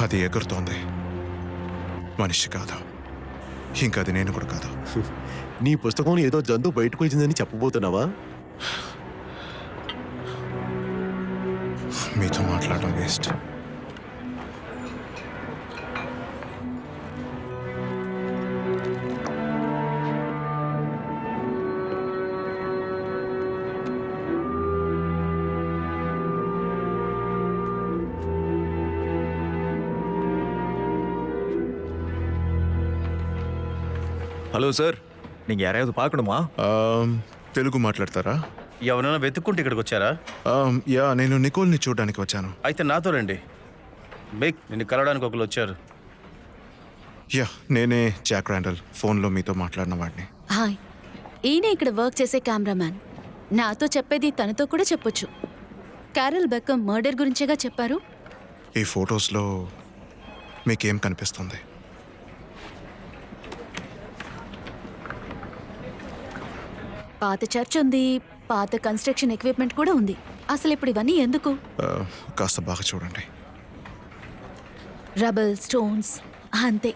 C: అది ఎగురుతోంది, మనిషి కాదు. ఇంకా అది నేను కూడా కాదు.
E: నీ పుస్తకంలో ఏదో జంతువు బయటకు వచ్చిందని చెప్పబోతున్నావా?
C: మీతో మాట్లాడడం వేస్ట్.
H: ஹலோ சார், நீங்கள் யாரையாவது பார்க்கணுமா?
C: తెలుగు మాట్లాడతారా?
G: ఎవరైనా వెతుక్కుంటే ఇక్కడికి వచ్చారా?
C: యా, నేను నికోల్ని చూడడానికి వచ్చాను.
G: అయితే నాతో రండి. మేక్ నిన్ను కలవడానికి ఒకరు వచ్చారు.
C: యా, నేనే జాక్ రాండల్, ఫోన్లో మీతో మాట్లాడిన వాడిని.
F: హాయ్, ఈయన ఇక్కడ వర్క్ చేసే కెమెరామ్యాన్. నాతో చెప్పేది తనతో కూడా చెప్పొచ్చు. క్యారల్ బెక్కమ్ మర్డర్ గురించేగా చెప్పారు.
C: ఈ ఫొటోస్లో మీకేం కనిపిస్తుంది?
F: పాత చర్చ్ ఉంది, పాత కన్స్ట్రక్షన్ ఎక్విప్మెంట్ కూడా ఉంది. అసలు ఇప్పుడు ఇవన్నీ ఎందుకు?
C: కాస్త బాగా చూడండి.
F: రబల్, స్టోన్స్, అంతే.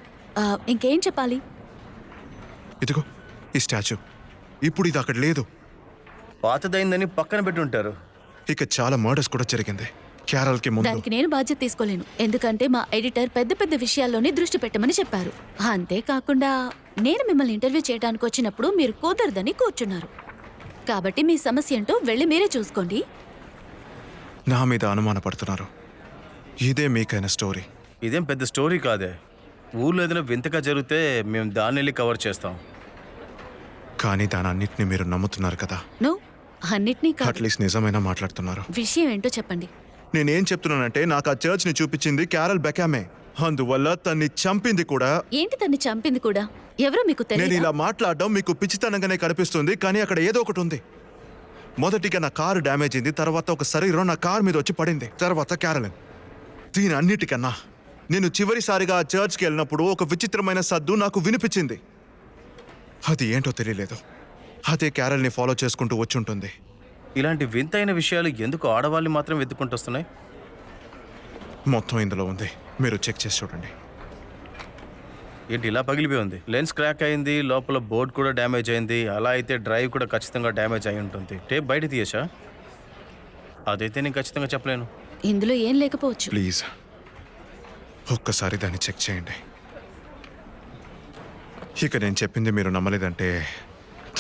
F: ఇంకేం చెప్పాలి?
C: ఇదిగో ఈ స్టాచ్యూ, ఇప్పుడు ఇది అక్కడ లేదు.
G: పాతదైందని పక్కన పెట్టి ఉంటారు.
C: ఇక చాలా మర్డర్స్ కూడా జరిగింది క్యారల్కి ముందు.
F: దానికి నేను బాధ్యత తీసుకోలేను, ఎందుకంటే మా ఎడిటర్ పెద్ద పెద్ద విషయాల్లోనే దృష్టి పెట్టమని చెప్పారు. అంతేకాకుండా నేను మిమ్మల్ని ఇంటర్వ్యూ చేయడానికి వచ్చినప్పుడు మీరు కుదరదని కూర్చున్నారు. కాబట్టి మీ సమస్య ఏంటో వెళ్ళి మీరే చూసుకోండి.
C: నా మీద అనుమానపడుతున్నారు. ఇదే మీకైన స్టోరీ.
G: ఇదేం పెద్ద స్టోరీ కాదే. ఊర్లో ఏదైనా వింతగా జరిగితే మేము దాన్ని వెళ్ళి కవర్ చేస్తాం.
C: కానీ దాని అన్నిటిని మీరు నమ్ముతున్నారు కదా?
F: నువ్వు అన్నిటినీ కాదు,
C: అట్లీస్ట్ నిజమైనా మాట్లాడుతున్నారు.
F: విషయం ఏంటో చెప్పండి.
C: నేనేం చెప్తున్నానంటే నాకు ఆ చర్చ్ ని చూపించింది క్యారల్ బెకామే. అందువల్ల తన్ని చంపింది కూడా.
F: ఏంటి తన్ని చంపింది కూడా? ఎవరో మీకు
C: నేను
F: తెలియదు.
C: ఇలా మాట్లాడడం మీకు పిచ్చితనంగానే కనిపిస్తుంది, కానీ అక్కడ ఏదో ఒకటి ఉంది. మొదటిగా నా కారు డ్యామేజ్ అయింది, తర్వాత ఒక శరీరం నా కారు మీద వచ్చి పడింది, తర్వాత క్యారలిన్. దీని అన్నిటికన్నా నేను చివరిసారిగా ఆ చర్చ్కి వెళ్ళినప్పుడు ఒక విచిత్రమైన సద్దు నాకు వినిపించింది. అది ఏంటో తెలియలేదు. అదే క్యారల్ని ఫాలో చేసుకుంటూ వచ్చి ఉంటుంది.
G: ఇలాంటి వింతైన విషయాలు ఎందుకు ఆడవాళ్ళని మాత్రం వెతుక్కుంటూ వస్తున్నాయి?
C: మొత్తం ఇందులో ఉంది, మీరు చెక్ చేసి చూడండి.
G: ఏంటి ఇలా పగిలిపోయి ఉంది? లెన్స్ క్రాక్ అయింది, లోపల బోర్డ్ కూడా డ్యామేజ్ అయింది. అలా అయితే డ్రైవ్ కూడా ఖచ్చితంగా డ్యామేజ్ అయి ఉంటుంది. టేప్ బయట తీయచ్చా? అదైతే నేను ఖచ్చితంగా చెప్పలేను.
F: ఇందులో ఏం లేకపోవచ్చు.
C: ప్లీజ్ ఒక్కసారి దాన్ని చెక్ చేయండి. ఇక నేను చెప్పింది మీరు నమ్మలేదంటే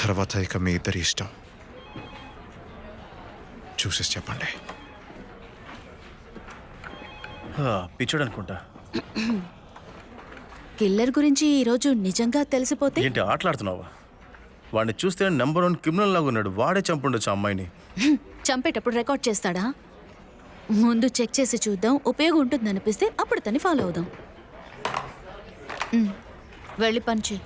C: తర్వాత ఇక మీ ఇద్దరి ఇష్టం. చూసేసి చెప్పండి.
G: పిచ్చోడు అనుకుంటా.
F: కిల్లర్ గురించి ఈరోజు నిజంగా తెలిసిపోతే?
G: ఏంటి ఆటలాడుతున్నావా? వాడిని చూస్తే నెంబర్ 1 క్రిమినల్ లాగా ఉన్నాడు. వాడే చంపుండొచ్చు అమ్మాయిని.
F: చంపేటప్పుడు రికార్డ్ చేస్తాడా? ముందు చెక్ చేసి చూద్దాం, ఉపయోగం ఉంటుంది అనిపిస్తే అప్పుడు తన్ని ఫాలో అవుదాం. వెళ్ళి పని చేయి.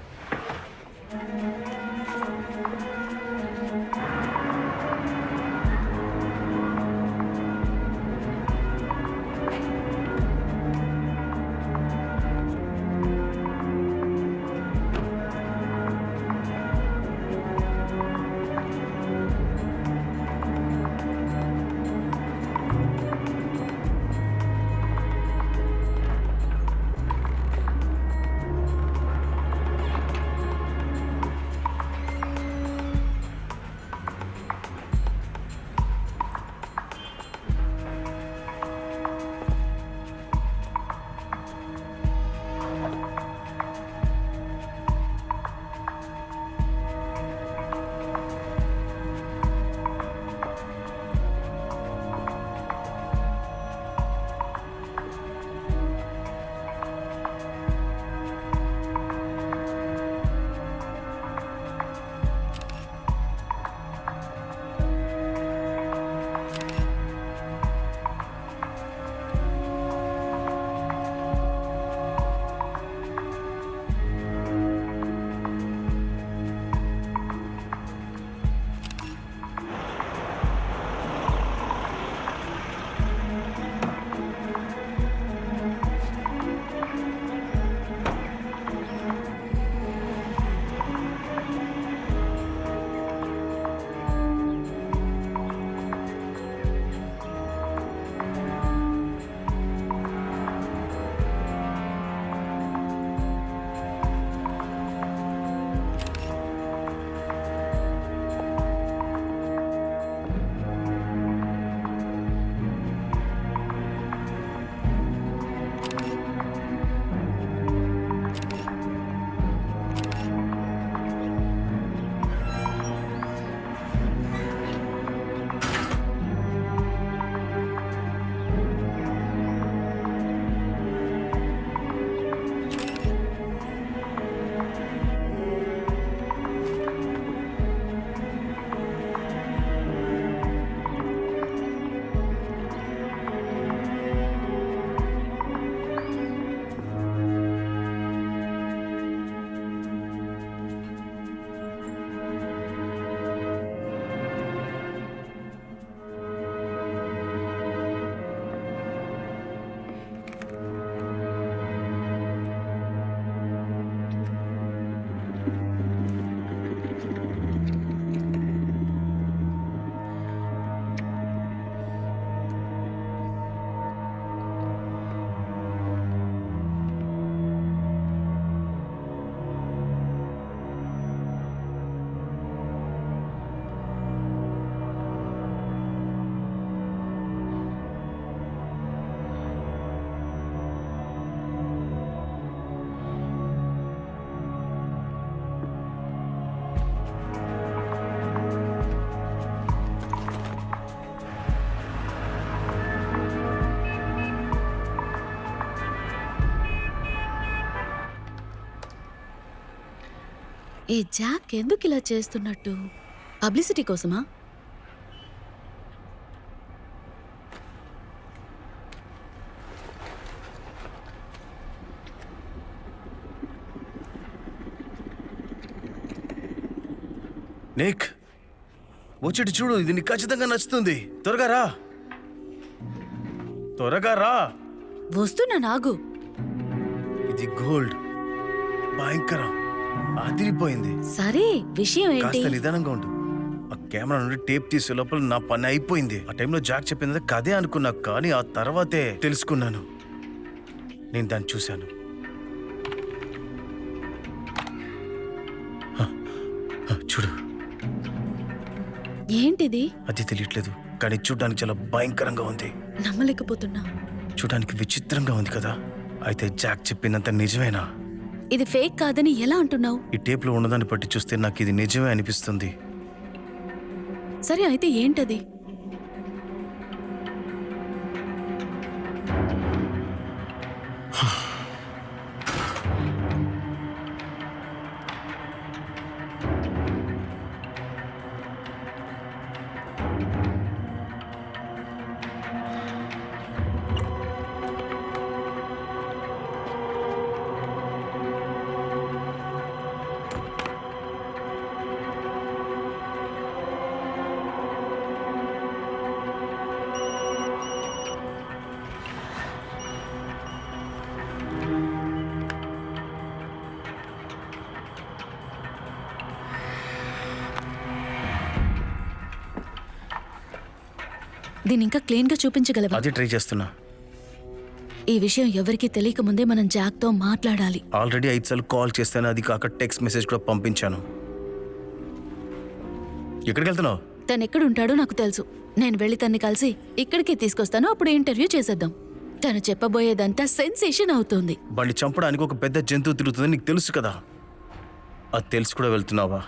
F: ఏ జాక్ ఎందుకు ఇలా చేస్తున్నట్టు? పబ్లిసిటీ కోసమా?
G: నిక్ వచ్చేటి చూడు, ఇది నీకు ఖచ్చితంగా నచ్చుతుంది. త్వరగా రా, త్వరగా రా.
F: వస్తున్నా నాగు.
G: ఇది గోల్డ్, భయంకరం, అదిరిపోయింది.
F: సరే, విషయం ఏంటి?
G: కాస్త నిదానంగా ఉండు. ఆ కెమెరా నుండి టేప్ తీసే లోపల నా పని అయిపోయింది. ఆ టైంలో జాక్ చెప్పింది కదే అనుకున్నా, కానీ ఆ తర్వాతే తెలుసుకున్నాను. నేను దాన్ని చూశాను. చూడు,
F: ఏంటిది?
G: అది తెలియట్లేదు, కానీ చూడడానికి చాలా భయంకరంగా ఉంది.
F: నమ్మలేకపోతున్నా.
G: చూడడానికి విచిత్రంగా ఉంది కదా. అయితే జాక్ చెప్పిందంత నిజమేనా?
F: ఇది ఫేక్ కాదని ఎలా అంటున్నావు?
G: ఈ టేప్లో ఉన్నదాన్ని బట్టి చూస్తే నాకు ఇది నిజమే అనిపిస్తుంది.
F: సరే, అయితే ఏంటది? దీని ఇంకా క్లీన్ గా చూపించగలవా?
G: అది ట్రై చేస్తున్నా.
F: ఈ విషయం ఎవరికీ తెలియక ముందే మనం జాక్ తో మాట్లాడాలి.
G: ఆల్రెడీ 5 సార్లు కాల్ చేస్తాను, అది కాక టెక్స్ట్ మెసేజ్ కూడా పంపించాను. ఎక్కడికి వెళ్తున్నావు?
F: తను ఎక్కడుంటాడో నాకు తెలుసు. నేను వెళ్ళి తన్ని కలిసి ఇక్కడికి తీసుకొస్తాను. అప్పుడు ఇంటర్వ్యూ చేసేద్దాం. తను చెప్పబోయేదంతా సెన్సేషన్ అవుతుంది.
G: బండి చంపడానికి ఒక పెద్ద జంతువు తిరుగుతుందని నీకు తెలుసు కదా. అది తెలుసు కూడా వెళ్తున్నావా?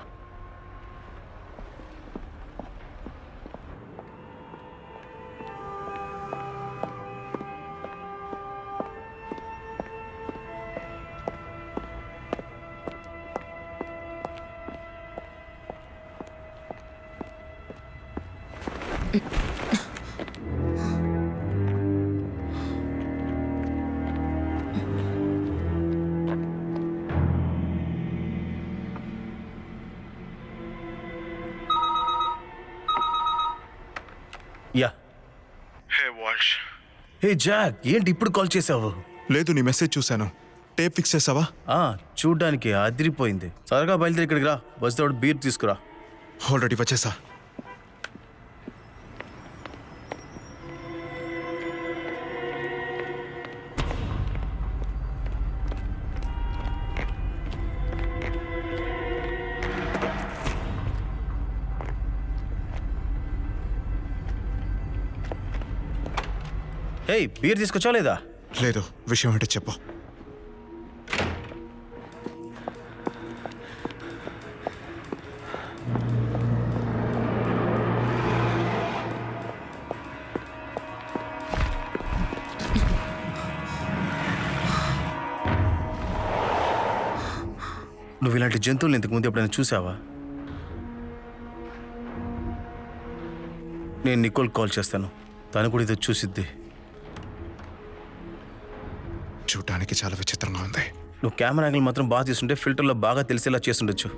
G: యా. హే జాక్, ఏంటి ఇప్పుడు కాల్ చేసావు?
C: లేదు, నీ మెసేజ్ చూశాను. టేప్ ఫిక్స్ చేసావా?
G: చూడ్డానికి అదిరిపోయింది. త్వరగా బయలుదేరి ఇక్కడికి రా. బస్ తోడు బీర్ తీసుకురా.
C: ఆల్రెడీ వచ్చేసా.
G: హే, బీర్ తీసుకొచ్చా లేదా?
C: లేదు, విషయం ఏంటో చెప్పు.
G: నువ్వు ఇలాంటి జంతువులు ఇంతకుముందు ఎప్పుడైనా చూసావా? నేను నికోల్ కాల్ చేస్తాను, తను కూడా ఇది చూసిద్ది.
C: చూడటానికి చాలా విచిత్రంగా ఉంది.
G: నువ్వు కెమెరా యాంగిల్ మాత్రం బాగా తీసుంటే ఫిల్టర్లో బాగా తెలిసేలా చేస్తుండొచ్చు.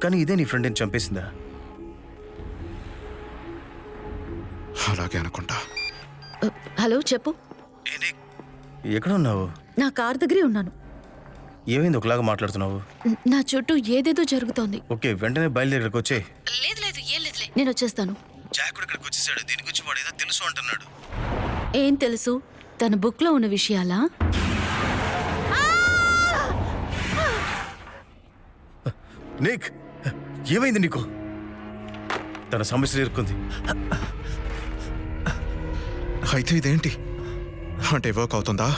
G: కానీ ఇదే నీ ఫ్రెండ్ని చంపేసిందా?
C: అలాగే అనుకుంటా.
F: హలో, చెప్పు.
G: ఎక్కడ ఉన్నావు?
F: నా కార్ దగ్గరే ఉన్నాను.
G: ఏమైంది ఒకలాగా మాట్లాడుతున్నావు?
F: నా చుట్టూ ఏదేదో జరుగుతోంది.
G: ఓకే, వెంటనే బయలుదేరి ఇక్కడికి వచ్చే.
F: లేదు లేదు, ఏం లేదులే, నేను వచ్చేస్తాను.
G: జాక్ కూడా ఇక్కడికి వచ్చేసాడు. దీని గురించి వాడు ఏదో తెలుసు అంటున్నాడు.
F: ఏం తెలుసు? తన బుక్ లో ఉన్న విషయాలా?
G: నిక్, ఏమైంది నీకు? తన సమస్యలు ఇరుక్కుంది.
C: అయితే ఇదేంటి అంటే వర్క్ అవుతుందా?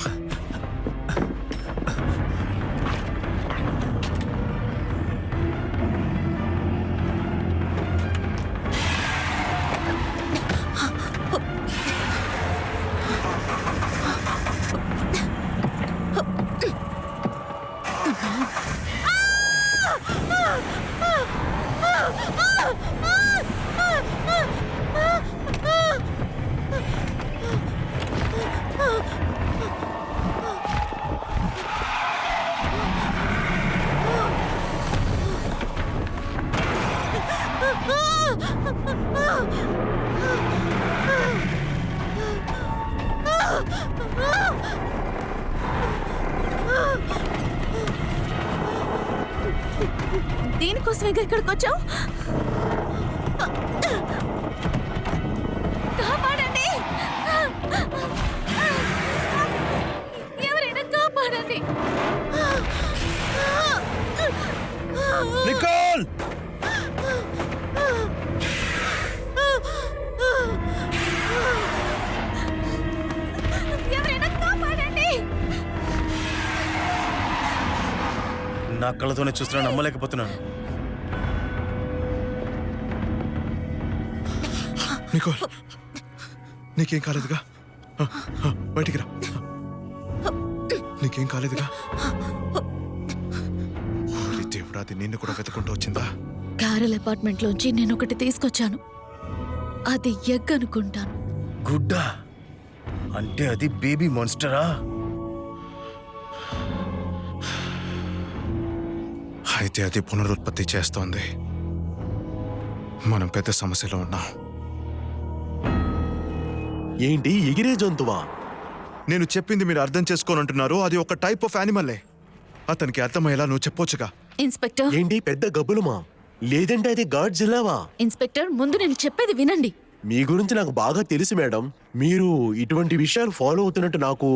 F: దానికోసమేగా ఇక్కడికి వచ్చావు. కాపాడండి, ఎవరైనా కాపాడండి.
C: నికోల్!
F: ఎవరైనా కాపాడండి.
G: నా కళ్ళతోనే చూస్తున్నా, నమ్మలేకపోతున్నాను.
C: నికోల్, నీకేం కాలేదుగా? బయటికి రా. నీకేం కాలేదుగా? ఓరి దేవుడా, అది నిన్ను కూడా వెతుకుంటూ వచ్చిందా?
F: క్యారల్ అపార్ట్మెంట్ లోంచి నేను ఒకటి తీసుకొచ్చాను. అది ఎగ్ అనుకుంటాను.
G: గుడ్డా అంటే అది బేబీ మాన్స్టరా?
C: అయితే అది పునరుత్పత్తి చేస్తోంది. మనం పెద్ద సమస్యలో ఉన్నాం.
E: ఏంటి ఎగిరే జంతువా?
C: నేను చెప్పింది మీరు అర్థం చేసుకోనంటున్నారు. అది ఒక టైప్ ఆఫ్ యానిమల్లే. అతనికి అర్థమయ్యేలా నువ్వు చెప్పొచ్చుగా.
F: ఇన్స్పెక్టర్,
E: ఏంటి పెద్ద గబ్బులుమా? లేదంటే అది గాడ్జిల్లావా?
F: ఇన్స్పెక్టర్, ముందు నేను చెప్పేది వినండి.
E: మీ గురించి నాకు బాగా తెలుసు మేడం. మీరు ఇటువంటి విషయాలు ఫాలో అవుతున్నట్టు నాకు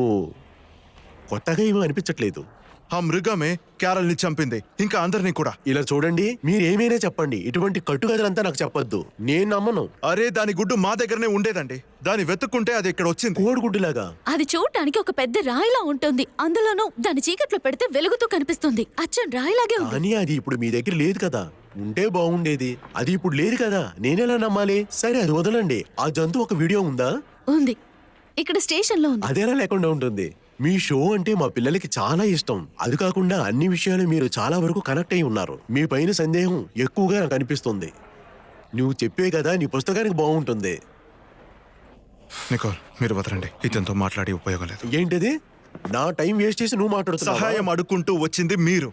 E: కొత్తగా ఏమీ అనిపించట్లేదు.
C: ఆ మృగమే క్యారల్ని చంపింది, ఇంకా అందరినీ కూడా.
E: ఇలా చూడండి, మీరేమైనా చెప్పండి, ఇటువంటి కట్టుకథలంతా నాకు చెప్పొద్దు. నేను నమ్మను.
C: అరే, దాని గుడ్డు మా దగ్గరనే ఉండేదండి. దాన్ని వెతుక్కుంటే అది ఇక్కడ వచ్చింది.
E: కోడిగుడ్డులాగా.
F: అది చూడటానికి ఒక పెద్ద రాయిలా ఉంటుంది. అందులోనూ దాని చీకట్లో పెడితే వెలుగుతూ కనిపిస్తుంది. అచ్చం రాయిలాగే ఉంది.
E: కానీ అది ఇప్పుడు మీ దగ్గర లేదు కదా. ఉంటే బాగుండేది. అది ఇప్పుడు లేదు కదా. నేనెలా నమ్మాలి? సరే, అది వదలండి. ఆ జంతువు ఒక వీడియో ఉందా?
F: ఉంది, ఇక్కడ స్టేషన్ లో ఉంది.
E: అదేలా లేకుండా ఉంటుంది. మీ షో అంటే మా పిల్లలకి చాలా ఇష్టం. అది కాకుండా అన్ని విషయాలు మీరు చాలా వరకు కనెక్ట్ అయి ఉన్నారు. మీ పైన సందేహం ఎక్కువగా నాకు అనిపిస్తుంది. నువ్వు చెప్పే కదా నీ పుస్తకానికి బాగుంటుంది.
C: నికోల్, మీరు వదలండి. ఇతనితో మాట్లాడి ఉపయోగం లేదు.
E: ఏంటిది? నా టైం వేస్ట్ చేసి నువ్వు మాట్లాడుతున్నావా?
C: సహాయం అడుక్కుంటూ వచ్చింది మీరు.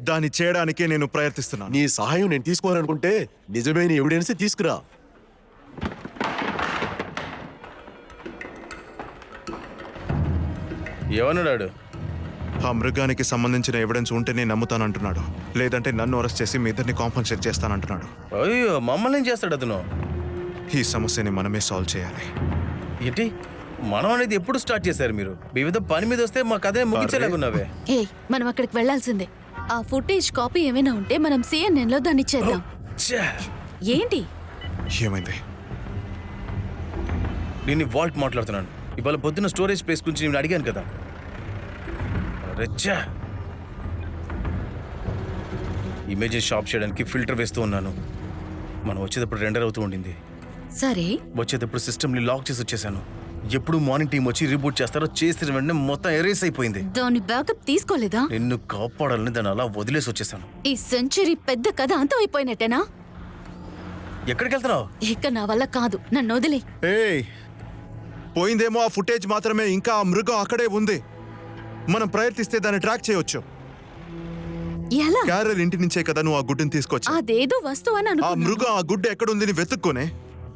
C: దాన్ని చేయడానికే నేను ప్రయత్నిస్తున్నాను.
E: నీ సహాయం నేను తీసుకోవాలనుకుంటే నిజమైన ఎవిడెన్స్ తీసుకురా.
G: ఏమన్నాడు?
C: ఆ మృగానికి సంబంధించిన ఎవిడెన్స్ ఉంటేనే నమ్ముతానంటున్నాడు. లేదంటే నన్ను అరెస్ట్ చేసి మీ ఇద్దరిని కాంపన్సేట్ చేస్తానంటున్నాడు.
G: అయ్యో, మమ్మల్ని ఏం చేస్తాడు అతను?
C: ఈ సమస్యని మనమే సాల్వ్ చేయాలి.
G: ఏంటి మనం అనేది ఎప్పుడు స్టార్ట్ చేశారు మీరు? వివిధ పని మీద వస్తే మా కథ ముగించేలాగున్నావే.
F: ఏ, మనం అక్కడికి వెళ్లాల్సిందే. ఆ ఫుటేజ్ కాపీ ఏమైనా ఉంటే మనం CNN లో దాన్ని ఇచ్చేద్దాం. ఏంటి?
C: ఏమైంది?
G: నేను వాల్ట్ మాట్లాడుతున్నాను. ఇవాళ పొద్దున్న స్టోరేజ్ స్పేస్ గురించి నేను అడిగాను కదా. రెచ్చా ఇమేజెస్ షాప్ చేయడానికి ఫిల్టర్ వేస్తూ ఉన్నాను. మనం వచ్చేటప్పుడు రెండర్ అవుతూ ఉండింది.
F: సరే,
G: వచ్చేటప్పుడు సిస్టమ్ని లాక్ చేసి వచ్చేసాను. ఎప్పుడు మార్నింగ్ టీం వచ్చి రీబూట్ చేస్తారో, చేసిన వెంటనే మొత్తం ఎరేస్ అయిపోయింది.
F: దాని బ్యాకప్ తీసుకోలేదా?
G: నిన్ను కాపాడాలని దాన్ని అలా వదిలేసి వచ్చేసాను.
F: ఈ సెంచరీ పెద్ద కథ అంతం అయిపోయినట్టేనా?
G: ఎక్కడికి వెళ్తున్నావు?
F: ఇక నా వల్ల కాదు, నన్ను వదిలే.
C: ఏయ్, పోయిందేమో ఆ ఫుటేజ్ మాత్రమే. ఇంకా ఆ మృగం అక్కడే ఉంది. మనం ప్రయత్నిస్తే దాన్ని ట్రాక్ చేయొచ్చు.
F: ఎలా?
C: క్యారల్ ఇంటి నుంచే కదా నువ్వు ఆ గుడ్డుని తీసుకొచ్చా.
F: అదేదో వస్తువు అని
C: ఆ
F: అనుకున్నాను.
C: మృగం ఆ గుడ్డు ఎక్కడుందని వెతుక్కునే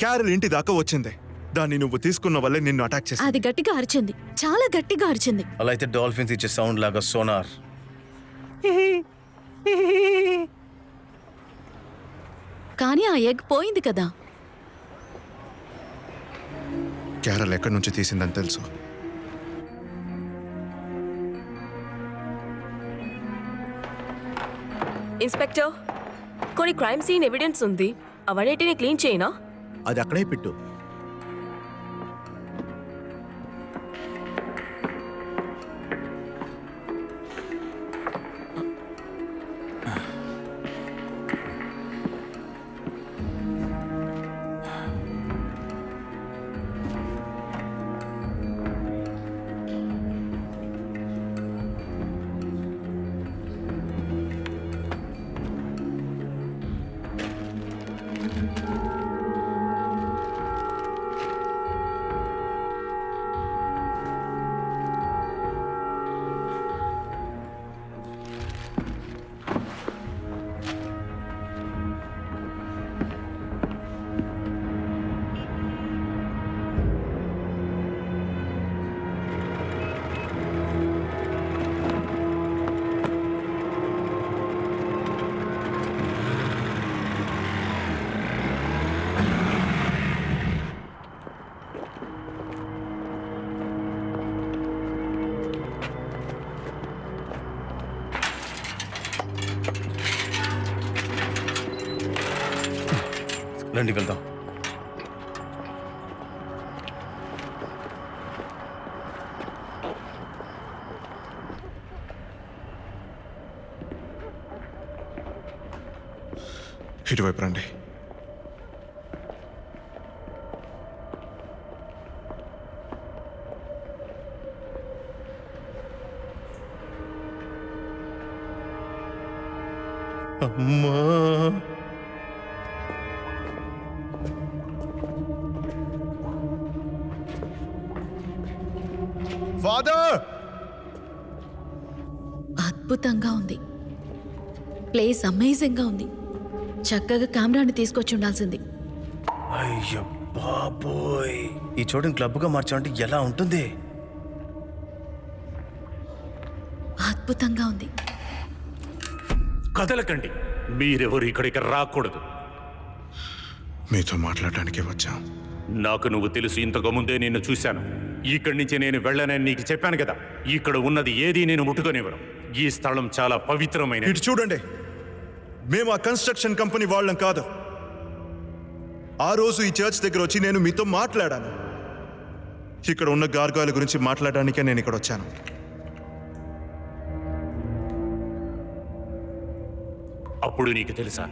C: క్యారల్ ఇంటి దాకా వచ్చింది. దాన్ని నువ్వు తీసుకున్న వల్లే నిన్ను అటాక్ చేసి.
F: అది గట్టిగా అరిచింది, చాలా గట్టిగా అరిచింది.
G: అలా అయితే డాల్ఫిన్స్ ఇచ్చే సౌండ్ లాగా సోనార్.
F: కానీ ఆ ఎగ్ పోయింది కదా.
C: క్యారల్ ఎక్కడి నుంచి తీసిందని తెలుసు.
D: ఇన్స్పెక్టర్, కొన్ని క్రైమ్ సీన్ ఎవిడెన్స్ ఉంది. అవన్నిటిని క్లీన్ చేయనా?
E: అది అక్కడే పెట్టు.
G: రండి వెళ్దాం.
C: ఇటువైపు రండి.
G: అమ్మా,
C: ఫాదర్!
I: అద్భుతంగా ఉంది. ప్లేస్ అమేజింగ్గా ఉంది. చక్కగా కెమెరాని తీసుకొచ్చి ఉండాల్సింది.
G: అయ్యో బాబోయ్, ఈ చోటుని క్లబ్గా మార్చామంటే ఎలా ఉంటుంది?
I: అద్భుతంగా ఉంది.
B: కదలకండి, మీరెవరు ఇక్కడికి రాకూడదు.
C: మీతో మాట్లాడడానికి వచ్చాం.
B: నాకు నువ్వు తెలుసు, ఇంతకు ముందే నిన్ను చూశాను. ఇక్కడి నుంచి నేను వెళ్ళనని నీకు చెప్పాను కదా. ఇక్కడ ఉన్నది ఏది నేను ముట్టుకొనివ్వను. ఈ స్థలం చాలా పవిత్రమైన.
C: ఇటు చూడండి, మేము ఆ కన్స్ట్రక్షన్ కంపెనీ వాళ్ళం కాదు. ఆ రోజు ఈ చర్చ్ దగ్గర వచ్చి నేను మీతో మాట్లాడాను. ఇక్కడ ఉన్న గార్గాయల గురించి మాట్లాడడానికే నేను ఇక్కడ వచ్చాను.
B: అప్పుడు నీకు తెలుసా,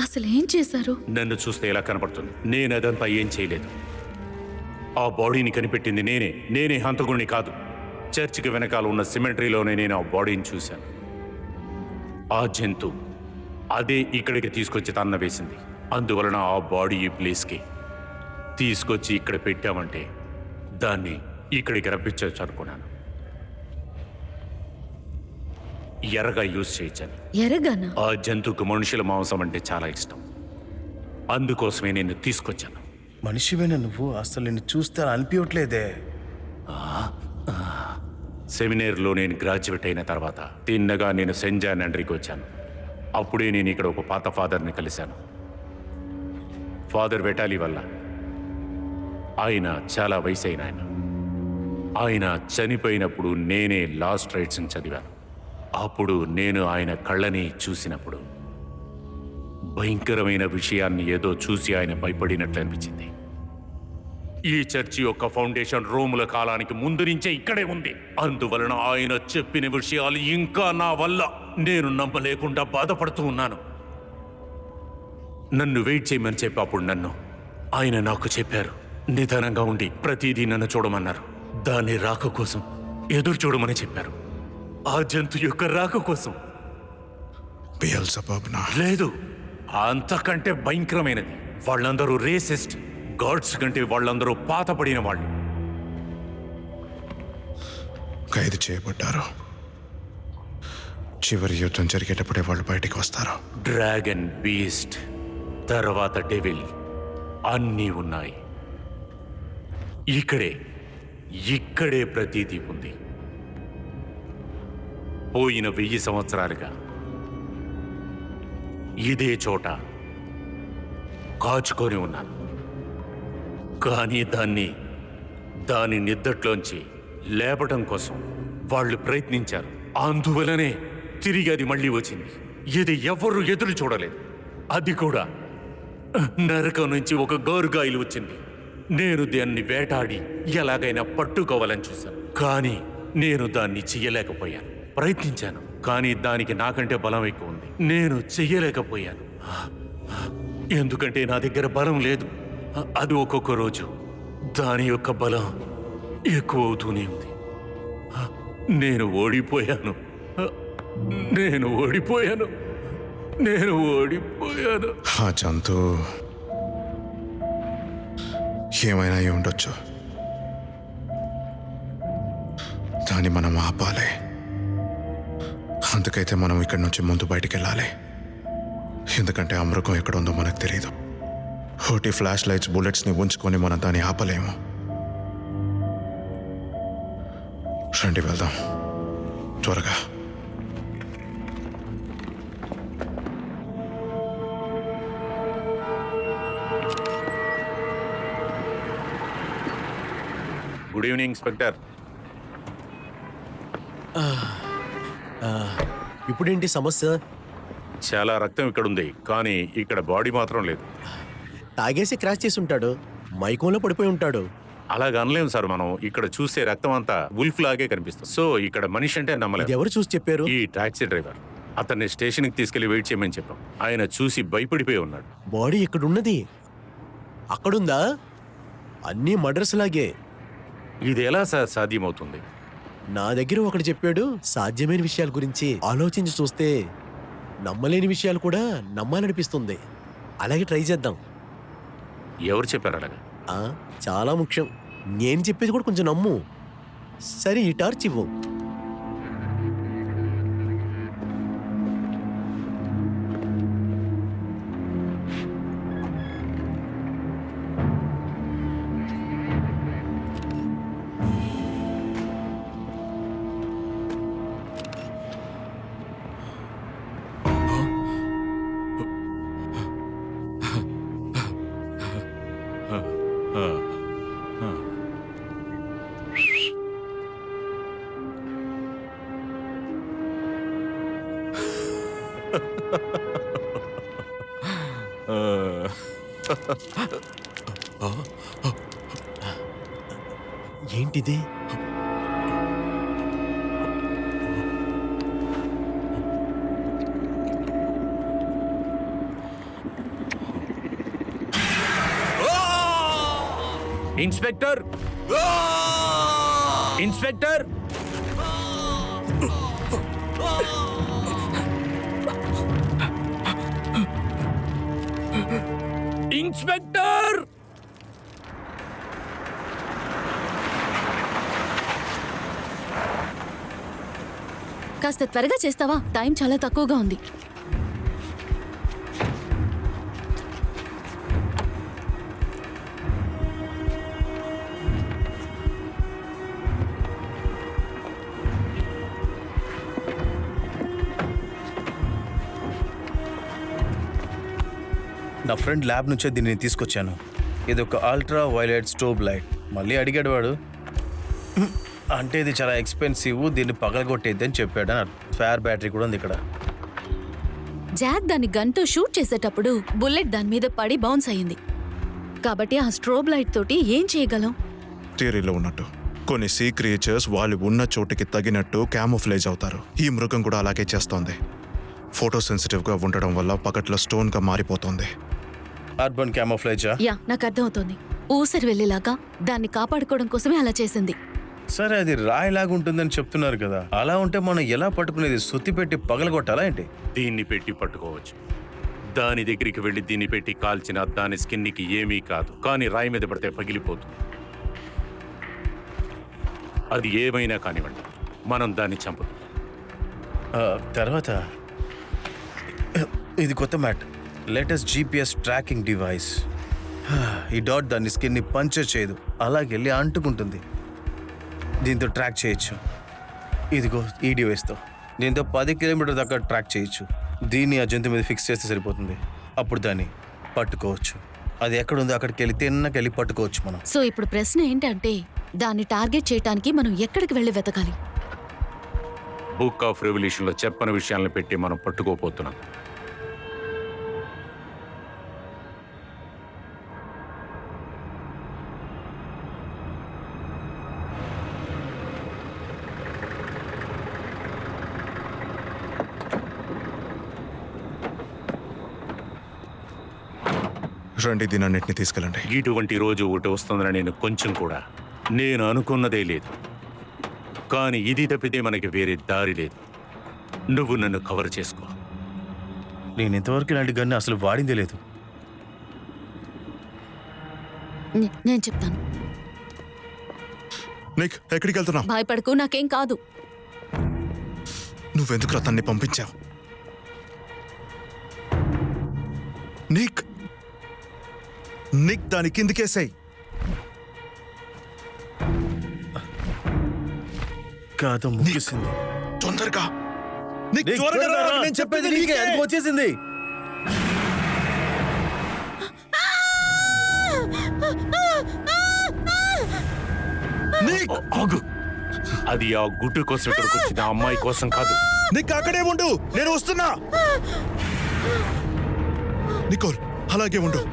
I: అసలు ఏం చేశారు?
B: నన్ను చూస్తే ఎలా కనపడుతుంది? నేను అదంతా ఏం చేయలేదు. ఆ బాడీని కనిపెట్టింది నేనే హంతకుడిని కాదు. చర్చికి వెనకాల ఉన్న సిమెంటరీలోనే నేను ఆ బాడీని చూశాను. ఆ జంతు అదే ఇక్కడికి తీసుకొచ్చి తన్న వేసింది. అందువలన ఆ బాడీ ఈ ప్లేస్కి తీసుకొచ్చి ఇక్కడ పెట్టామంటే దాన్ని ఇక్కడికి రప్పించవచ్చు అనుకున్నాను. ఎరగా యూజ్ చేయొచ్చని.
I: ఎరగానా?
B: ఆ జంతువుకు మనుషుల మాంసం అంటే చాలా ఇష్టం. అందుకోసమే నేను తీసుకొచ్చాను.
G: మనిషివేనా నువ్వు? అసలు నిన్ను చూస్తే అలా అనిపించట్లేదే.
B: సెమినేర్లో నేను గ్రాడ్యుయేట్ అయిన తర్వాత తిన్నగా నేను సెయింట్ జాన్ ఎంట్రీకి వచ్చాను. అప్పుడే నేను ఇక్కడ ఒక పాత ఫాదర్ని కలిశాను. ఫాదర్ వెటాలి వల్ల. ఆయన చాలా వయసు అయిన ఆయన చనిపోయినప్పుడు నేనే లాస్ట్ రైట్స్ని చదివాను. అప్పుడు నేను ఆయన కళ్ళని చూసినప్పుడు భయంకరమైన విషయాన్ని ఏదో చూసి ఆయన భయపడినట్లు అనిపించింది. ఈ చర్చి యొక్క ఫౌండేషన్ రోముల కాలానికి ముందు నుంచే ఇక్కడే ఉంది. అందువలన ఆయన చెప్పిన విషయాలు ఇంకా నా వల్ల నేను నమ్మలేకుండా బాధపడుతూ ఉన్నాను. నన్ను వెయిట్ చేయమని చెప్పి అప్పుడు ఆయన నాకు చెప్పారు. నిదానంగా ఉండి ప్రతిదీ నన్ను చూడమన్నారు. దాని రాక కోసం ఎదురు చూడమని చెప్పారు. ఆ జంతు యొక్క రాక కోసం.
C: బెయల్జెబూబ్నా?
B: లేదు, అంతకంటే భయంకరమైనది. వాళ్ళందరూ రేసిస్ట్. గాడ్స్ కంటే వాళ్ళందరూ పాతపడిన వాళ్ళు.
C: ఖైదు చేయబడ్డారు. చివరి యుద్ధం జరిగేటప్పుడే వాళ్ళు బయటికి వస్తారు.
B: డ్రాగన్, బీస్ట్, తర్వాత డెవిల్ అన్నీ ఉన్నాయి. ఇక్కడే ప్రతీది ఉంది. పోయిన 1000 సంవత్సరాలుగా ఇదే చోట కాచుకొని ఉన్నాను. కానీ దాని నిద్దట్లోంచి లేపటం కోసం వాళ్ళు ప్రయత్నించారు. అందువలనే తిరిగి అది మళ్ళీ వచ్చింది. ఇది ఎవరు ఎదురు చూడలేదు. అది కూడా నరకం నుంచి ఒక గోరుగాయలు వచ్చింది. నేను దాన్ని వేటాడి ఎలాగైనా పట్టుకోవాలని చూశాను. కానీ నేను దాన్ని చెయ్యలేకపోయాను. ప్రయత్నించాను, కానీ దానికి నాకంటే బలం ఎక్కువ ఉంది. నేను చెయ్యలేకపోయాను. ఎందుకంటే నా దగ్గర బలం లేదు. అది ఒక్కొక్క రోజు దాని యొక్క బలం ఎక్కువ అవుతూనే ఉంది. నేను ఓడిపోయాను.
C: ఆ జంతువు ఏమైనా అయి ఉండొచ్చు. దాన్ని మనం ఆపాలి. అందుకైతే మనం ఇక్కడి నుంచి ముందు బయటికి వెళ్ళాలి. ఎందుకంటే ఆ మృగం ఎక్కడ ఉందో మనకు తెలియదు. ఒకటి ఫ్లాష్ లైట్స్, బుల్లెట్స్ని ఉంచుకొని మనం దాన్ని ఆపలేము. రండి వెళ్దాం త్వరగా.
B: Good evening inspector.
E: ఇప్పుడేంటి సమస్య?
B: చాలా రక్తం ఇక్కడ ఉంది, కానీ ఇక్కడ బాడీ మాత్రం లేదు.
E: తాగేసి క్రాష్ చేసి ఉంటాడు, మైకంలో పడిపోయి ఉంటాడు.
B: అలాగ అనలేము సార్. మనం ఇక్కడ చూసే రక్తం అంతా ఉల్ఫ్ లాగే కనిపిస్తుంది. సో ఇక్కడ మనిషి అంటే
E: ఇది
B: నమ్మలేదు.
E: ఎవరు చూసి చెప్పారు?
B: ఈ టాక్సీ డ్రైవర్. అతన్ని స్టేషన్కి తీసుకెళ్లి వెయిట్ చేయమని చెప్పాం. ఆయన చూసి భయపడిపోయి ఉన్నాడు.
E: బాడీ ఇక్కడున్నది అక్కడుందా? అన్నీ మర్డర్స్ లాగే.
B: ఇది ఎలా సార్ సాధ్యమవుతుంది?
E: నా దగ్గర ఒకటి చెప్పాడు సాధ్యమైన విషయాల గురించి. ఆలోచించి చూస్తే నమ్మలేని విషయాలు కూడా నమ్మాలనిపిస్తుంది. అలాగే ట్రై చేద్దాం.
B: ఎవరు చెప్పారు అలాగా?
E: చాలా ముఖ్యం. నేను చెప్పేది కూడా కొంచెం నమ్ము. సరే, ఈ టార్చ్ ఇవ్వు. ఏంటిది?
B: ఇన్స్పెక్టర్! ఇన్స్పెక్టర్! ఇన్స్పెక్టర్!
I: కాస్త త్వరగా చేస్తావా? టైం చాలా తక్కువగా ఉంది.
G: నా ఫ్రెండ్ ల్యాబ్ నుంచే దీన్ని తీసుకొచ్చాను. ఇది ఒక అల్ట్రా వైలెట్ స్ట్రోబ్ లైట్. మళ్ళీ అడిగాడు వాడు. అంటే ఇది చాలా ఎక్స్పెన్సివ్, దీన్ని పగలగొట్టేది అని చెప్పాడు. ఫైర్ బ్యాటరీ కూడా ఉంది ఇక్కడ.
I: జాక్ దాన్ని గన్తో షూట్ చేసేటప్పుడు బుల్లెట్ దాని మీద పడి బౌన్స్ అయ్యింది. కాబట్టి ఆ స్ట్రోబ్ లైట్ తోటి ఏం చేయగలం?
C: థియరీలో ఉన్నట్టు కొన్ని సీ క్రియేచర్స్ వాళ్ళు ఉన్న చోటుకి తగినట్టు క్యామోఫ్లేజ్ అవుతారు. ఈ మృగం కూడా అలాగే చేస్తోంది. ఫోటో సెన్సిటివ్గా ఉండడం వల్ల పకట్లో స్టోన్గా మారిపోతుంది.
G: అర్బన్ క్యామోఫ్లేజా?
I: యా, నాకు అర్థమవుతోంది. ఊసరి వెళ్ళేలాగా దాన్ని కాపాడుకోవడం కోసమే అలా చేసింది.
G: సరే, అది రాయిలాగా ఉంటుందని చెప్తున్నారు కదా. అలా ఉంటే మనం ఎలా పట్టుకునేది? సుత్తి పెట్టి పగలగొట్టాలా ఏంటి?
B: దీన్ని పెట్టి పట్టుకోవచ్చు. దాని దగ్గరికి వెళ్ళి దీన్ని పెట్టి కాల్చిన దాని స్కిన్కి ఏమీ కాదు, కానీ రాయి మీద పడితే పగిలిపోతుంది. అది ఏమైనా కానివ్వండి, మనం దాన్ని చంపదు.
G: తర్వాత ఇది కొత్త mat, latest GPS tracking device. ఈ డాట్ దాని స్కిన్ని పంచర్ చేయదు, అలాగెళ్ళి అంటుకుంటుంది. దీంతో ట్రాక్ చేయొచ్చు. ఇదిగో ఈ డివైస్తో దీంతో 10 కిలోమీటర్ దాకా ట్రాక్ చేయొచ్చు. దీన్ని ఆ జంతు మీద ఫిక్స్ చేస్తే సరిపోతుంది. అప్పుడు దాన్ని పట్టుకోవచ్చు. అది ఎక్కడుందో అక్కడికి వెళ్ళి తిన్నకెళ్ళి పట్టుకోవచ్చు మనం.
I: సో ఇప్పుడు ప్రశ్న ఏంటంటే, దాన్ని టార్గెట్ చేయడానికి మనం ఎక్కడికి వెళ్ళి వెతకాలి?
B: బుక్ ఆఫ్ రెవల్యూషన్లో చెప్పని విషయాలను పెట్టి మనం పట్టుకోపోతున్నాం.
C: రండి, దీనన్నింటినీ తీసుకెళ్ళండి.
B: ఇటువంటి రోజు ఒకటి వస్తుందని నేను అనుకున్నదే లేదు. కానీ ఇది తప్పితే మనకి వేరే దారి లేదు. నువ్వు నన్ను కవర్ చేసుకో.
G: నేను ఇంతవరకు ఇలాంటి గన్ను అసలు వాడిందే లేదు.
I: నేను చెప్తాను.
C: నిక్, ఎక్కడికి వెళ్తున్నావు?
I: భయపడకు, నాకేం కాదు.
C: నువ్వెందుకు అతన్ని పంపించావు? నిక్, దాని కిందికేసాయి.
G: కాదు, ముగిసింది.
C: తొందరగా నిక్, త్వరగా రా, నేను చెప్పేది నీకే.
G: అది వచ్చేసింది.
B: ఆగు. అది ఆ గుడ్డు కోసం ఇక్కడికి వచ్చిన అమ్మాయి కోసం కాదు.
C: నీకు అక్కడే ఉండు, నేను వస్తున్నా. నికోల్ అలాగే ఉండు.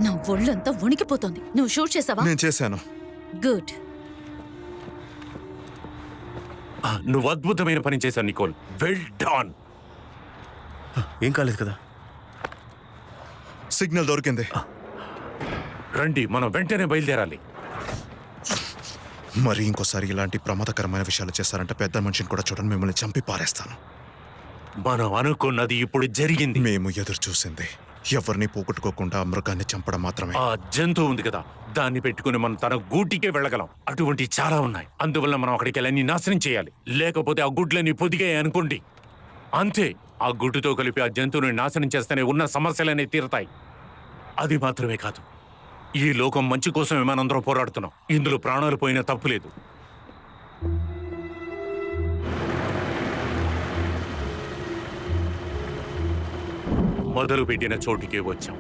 I: నా ఒళ్ళంతా వణికిపోతోంది. నువ్వు షూట్ చేసావా?
C: నేను చేశాను.
I: గుడ్.
B: నువ్వు అద్భుతమైన పని చేశావు నికోల్. Well done.
G: ఏం కాలేదు కదా?
C: సిగ్నల్ దొరికింది.
B: రండి, మనం వెంటనే బయలుదేరాలి.
C: మరి ఇంకోసారి ఇలాంటి ప్రమాదకరమైన విషయాలు చేస్తారంటే పెద్ద మనిషిని కూడా చూడండి, మిమ్మల్ని చంపి పారేస్తాను.
B: మనం అనుకున్నది ఇప్పుడు జరిగింది.
C: మేము ఎదురు చూసింది ఎవరిని పోగొట్టుకోకుండా ఆ మృగాన్ని చంపడం మాత్రమే.
B: ఆ జంతువు ఉంది కదా, దాన్ని పెట్టుకుని మనం తన గూటికే వెళ్ళగలం. అటువంటి చాలా ఉన్నాయి. అందువల్ల మనం అక్కడికి వెళ్ళి నాశనం చేయాలి. లేకపోతే ఆ గుడ్లని పొదిగాయి అనుకోండి, అంతే. ఆ గుడ్డుతో కలిపి ఆ జంతువుని నాశనం చేస్తేనే ఉన్న సమస్యలనే తీరతాయి. అది మాత్రమే కాదు, ఈ లోకం మంచి కోసమే మనందరం పోరాడుతున్నాం. ఇందులో ప్రాణాలు పోయినా తప్పులేదు. మొదలు పెట్టిన చోటుకే వచ్చాం.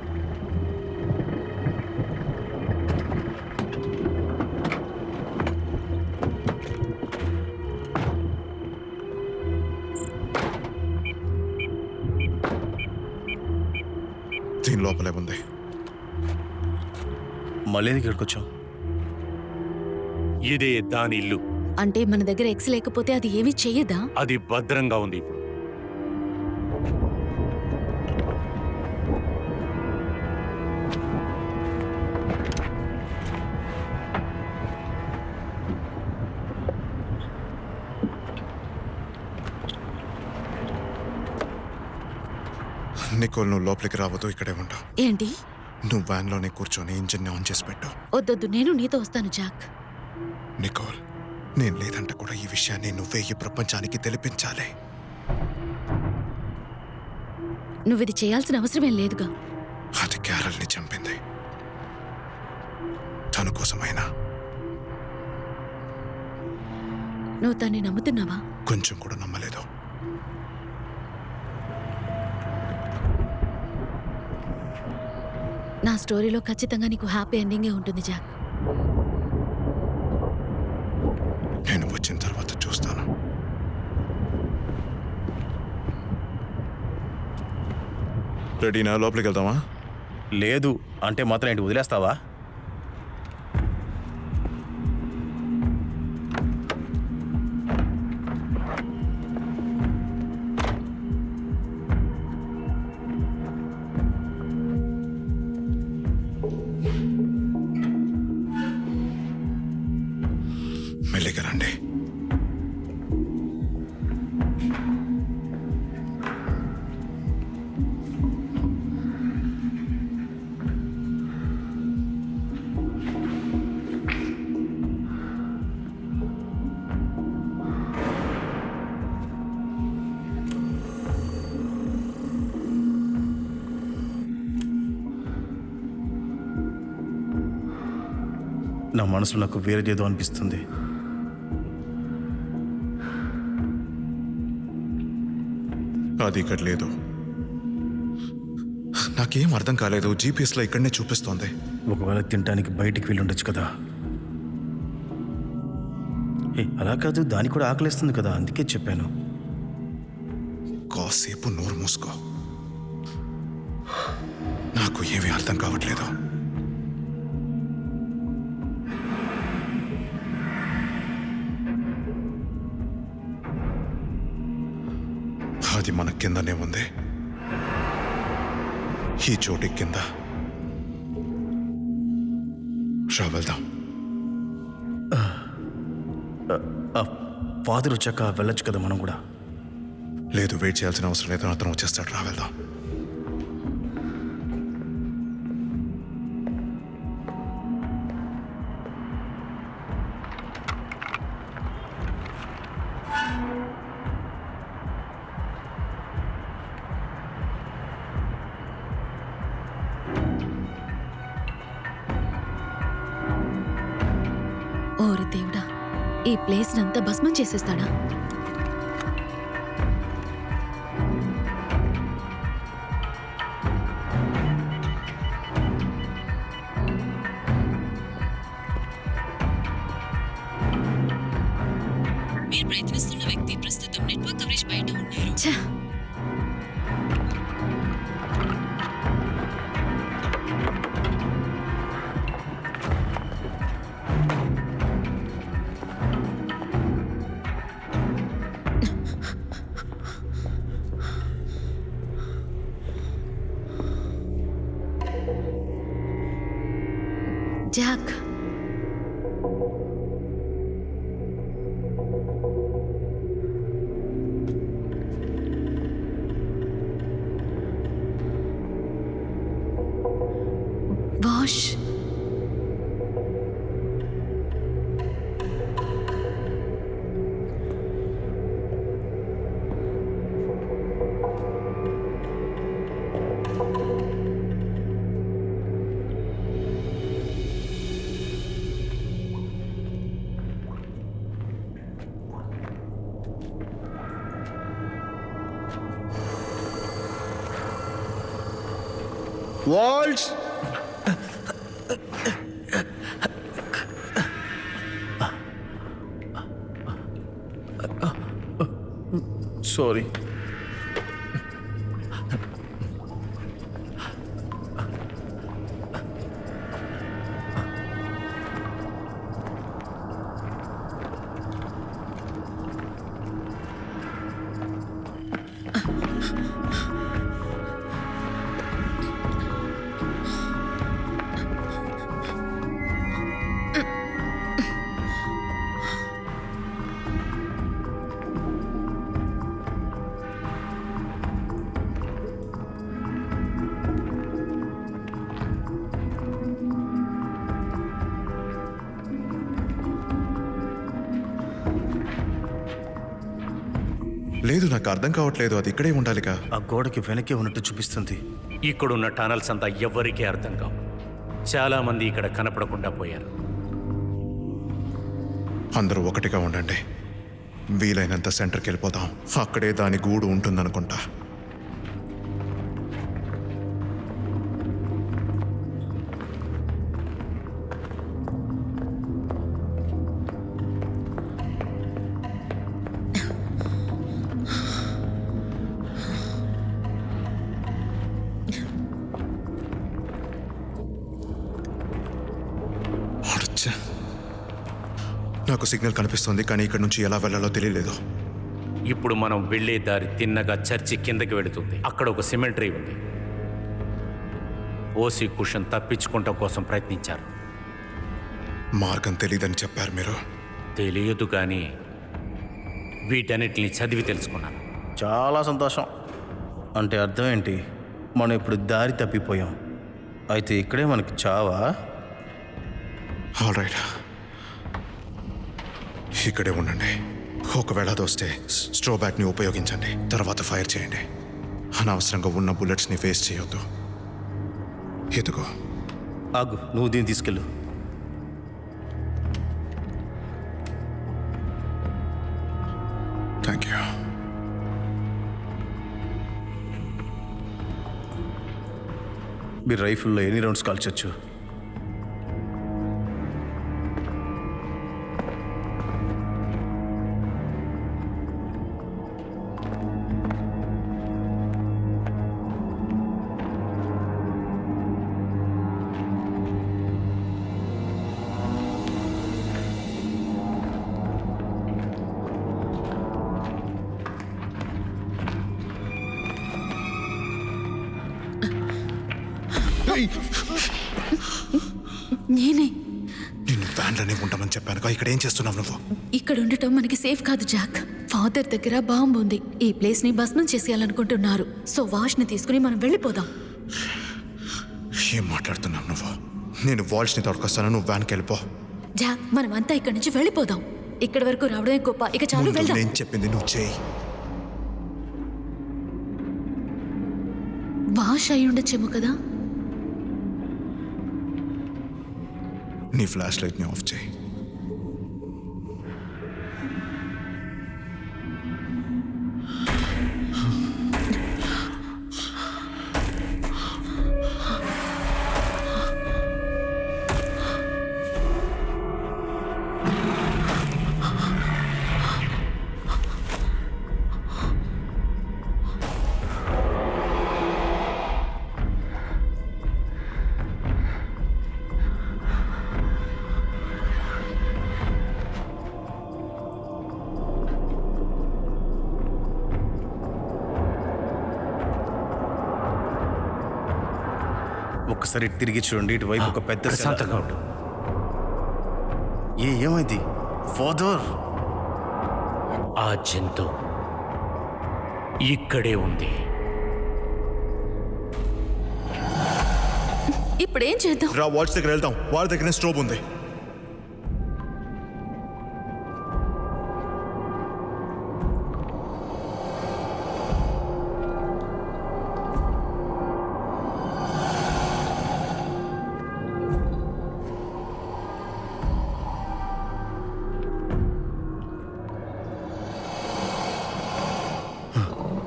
C: దీని లోపలే ఉంది.
G: మళ్ళీ ఇక్కడికి వచ్చాం.
B: ఇదే దాని ఇల్లు.
I: అంటే మన దగ్గర ఎక్స్ లేకపోతే అది ఏమీ చెయ్యదా?
B: అది భద్రంగా ఉంది ఇప్పుడు.
C: నికోల్, నువ్వు లోపలికి రావద్దు, ఇక్కడే ఉండవు.
I: ఏంటి?
C: నువ్వు వ్యాన్లోనే కూర్చొని ఇంజిన్ని ఆన్ చేసి పెట్టు.
I: వద్దొద్దు, నేను నీతో వస్తాను జాక్.
C: నికోల్, నేను లేదంటే కూడా ఈ విషయాన్ని నువ్వే ఈ ప్రపంచానికి తెలిపించాలి.
I: నువ్విది చేయాల్సిన అవసరమేం లేదుగా.
C: అది క్యారల్ని చంపింది. తన కోసమైనా.
I: నువ్వు తన్ని నమ్ముతున్నావా?
C: కొంచెం కూడా నమ్మలేదు.
I: నా స్టోరీలో ఖచ్చితంగా నీకు హ్యాపీ ఎండింగే ఉంటుంది జాక్.
C: నేను వచ్చిన తర్వాత చూస్తాను. రెడీనా? లోపలికి వెళ్దామా?
G: లేదు అంటే మాత్రం ఏంటి, వదిలేస్తావా?
C: మెల్లిగా రండి.
G: నా మనసులో నాకు వేరేదేదో అనిపిస్తుంది.
C: అది ఇక్కడ లేదు. నాకేం అర్థం కాలేదు. జీపీఎస్లో ఇక్కడనే చూపిస్తోంది.
G: ఒకవేళ తినడానికి బయటికి వెళ్ళి ఉండొచ్చు కదా. అలా కాదు, దానికి కూడా ఆకలిస్తుంది కదా, అందుకే చెప్పాను.
C: కాసేపు నోరు మూసుకో. నాకు ఏమీ అర్థం కావట్లేదు. అది మన కిందనే ఉంది, ఈ చోటి కింద. రా వెళ్దాం.
G: ఫాదర్ వచ్చాక వెళ్ళొచ్చు కదా మనం కూడా.
C: లేదు, వెయిట్ చేయాల్సిన అవసరం లేదు. అతను వచ్చేస్తాడు. రా వెళ్దాం.
I: ఓరి దేవుడా, ఈ ప్లేస్ నంతా భస్మం చేసేస్తాడా? మీరు ప్రయత్నిస్తున్న వ్యక్తి ప్రస్తుతం నెట్వర్క్ కవరేజ్ బయట ఉన్నారు. Jack, wash.
C: Walls
G: sorry.
C: లేదు, నాకు అర్థం కావట్లేదు. అది ఇక్కడే ఉండాలిగా.
G: ఆ గోడకి వెనకే ఉన్నట్టు చూపిస్తుంది.
B: ఇక్కడున్న టనల్స్ అంతా ఎవ్వరికీ అర్థం కావు. చాలా మంది ఇక్కడ కనపడకుండా పోయారు.
C: అందరూ ఒకటిగా ఉండండి. వీలైనంత సెంటర్కి వెళ్ళిపోతాం. అక్కడే దాని గూడు ఉంటుందనుకుంటా. నాకు సిగ్నల్ కనిపిస్తుంది, కానీ ఇక్కడ నుంచి ఎలా వెళ్ళాలో తెలియలేదు.
B: ఇప్పుడు మనం వెళ్ళే దారి తిన్నగా చర్చి కిందకి వెళుతుంది. అక్కడ ఒక సిమెంటరీ ఉంది. ఓసి కుషన్ తప్పించుకుంటం కోసం ప్రయత్నించారు.
C: మార్గం తెలియదని చెప్పారు మీరు.
B: తెలియదు, కానీ వీటన్నిటిని చదివి తెలుసుకున్నాను.
G: చాలా సంతోషం. అంటే అర్థం ఏంటి? మనం ఇప్పుడు దారి తప్పిపోయాం. అయితే ఇక్కడే మనకి చావా?
C: ఆల్ రైట్, ఇక్కడే ఉండండి. ఒకవేళ అది వస్తే స్ట్రోబ్యాక్ని ఉపయోగించండి. తర్వాత ఫైర్ చేయండి. అనవసరంగా ఉన్న బుల్లెట్స్ని వేస్ట్ చేయొద్దు. ఎదుగో.
G: ఆగు, నువ్వు దీన్ని తీసుకెళ్ళు.
C: Thank you.
G: మీరు రైఫిల్లో ఎన్ని రౌండ్స్ కాల్చొచ్చు?
I: నేనే
C: నిన్ను వ్యాన్లోనే ఉండమని చెప్పానుగా. ఇక్కడ ఏం చేస్తున్నావు నువ్వు?
I: ఇక్కడ ఉండటం మనకి సేఫ్ కాదు జాక్. ఫాదర్ దగ్గర బాంబు ఉంది. ఈ ప్లేస్ ని భస్మం చేసేయాలనుకుంటున్నారు. సో వాష్ ని తీసుకుని మనం వెళ్ళిపోదాం.
C: ఏం మాట్లాడుతున్నావు నువ్వు? నేను వాల్స్ని తొడకొస్తాను, నువ్వు వ్యాన్కి వెళ్ళిపో.
I: జాక్, మనం అంతా ఇక్కడి నుంచి వెళ్ళిపోదాం. ఇక్కడి వరకు రావడమే గొప్ప. ఇక చాలు,
C: ముందు
I: వెళ్దాం.
C: నేను చెప్పింది నువ్వు చేయి.
I: వాష్ అయి ఉండొచ్చేమో కదా.
C: నీ ఫ్లాష్ లైట్ని ఆఫ్ చేయి.
G: ఒక్కసారి తిరిగి చూడండి, ఇటువైపు ఒక పెద్ద
B: ప్రశాంతంగా ఉండు.
G: ఏమైంది ఫాదర్?
B: ఆ జంతువు ఇక్కడే ఉంది.
I: ఇప్పుడేం చేద్దాం?
C: రా వాచ్ దగ్గర వెళ్దాం, వాడి దగ్గర స్ట్రోబ్ ఉంది.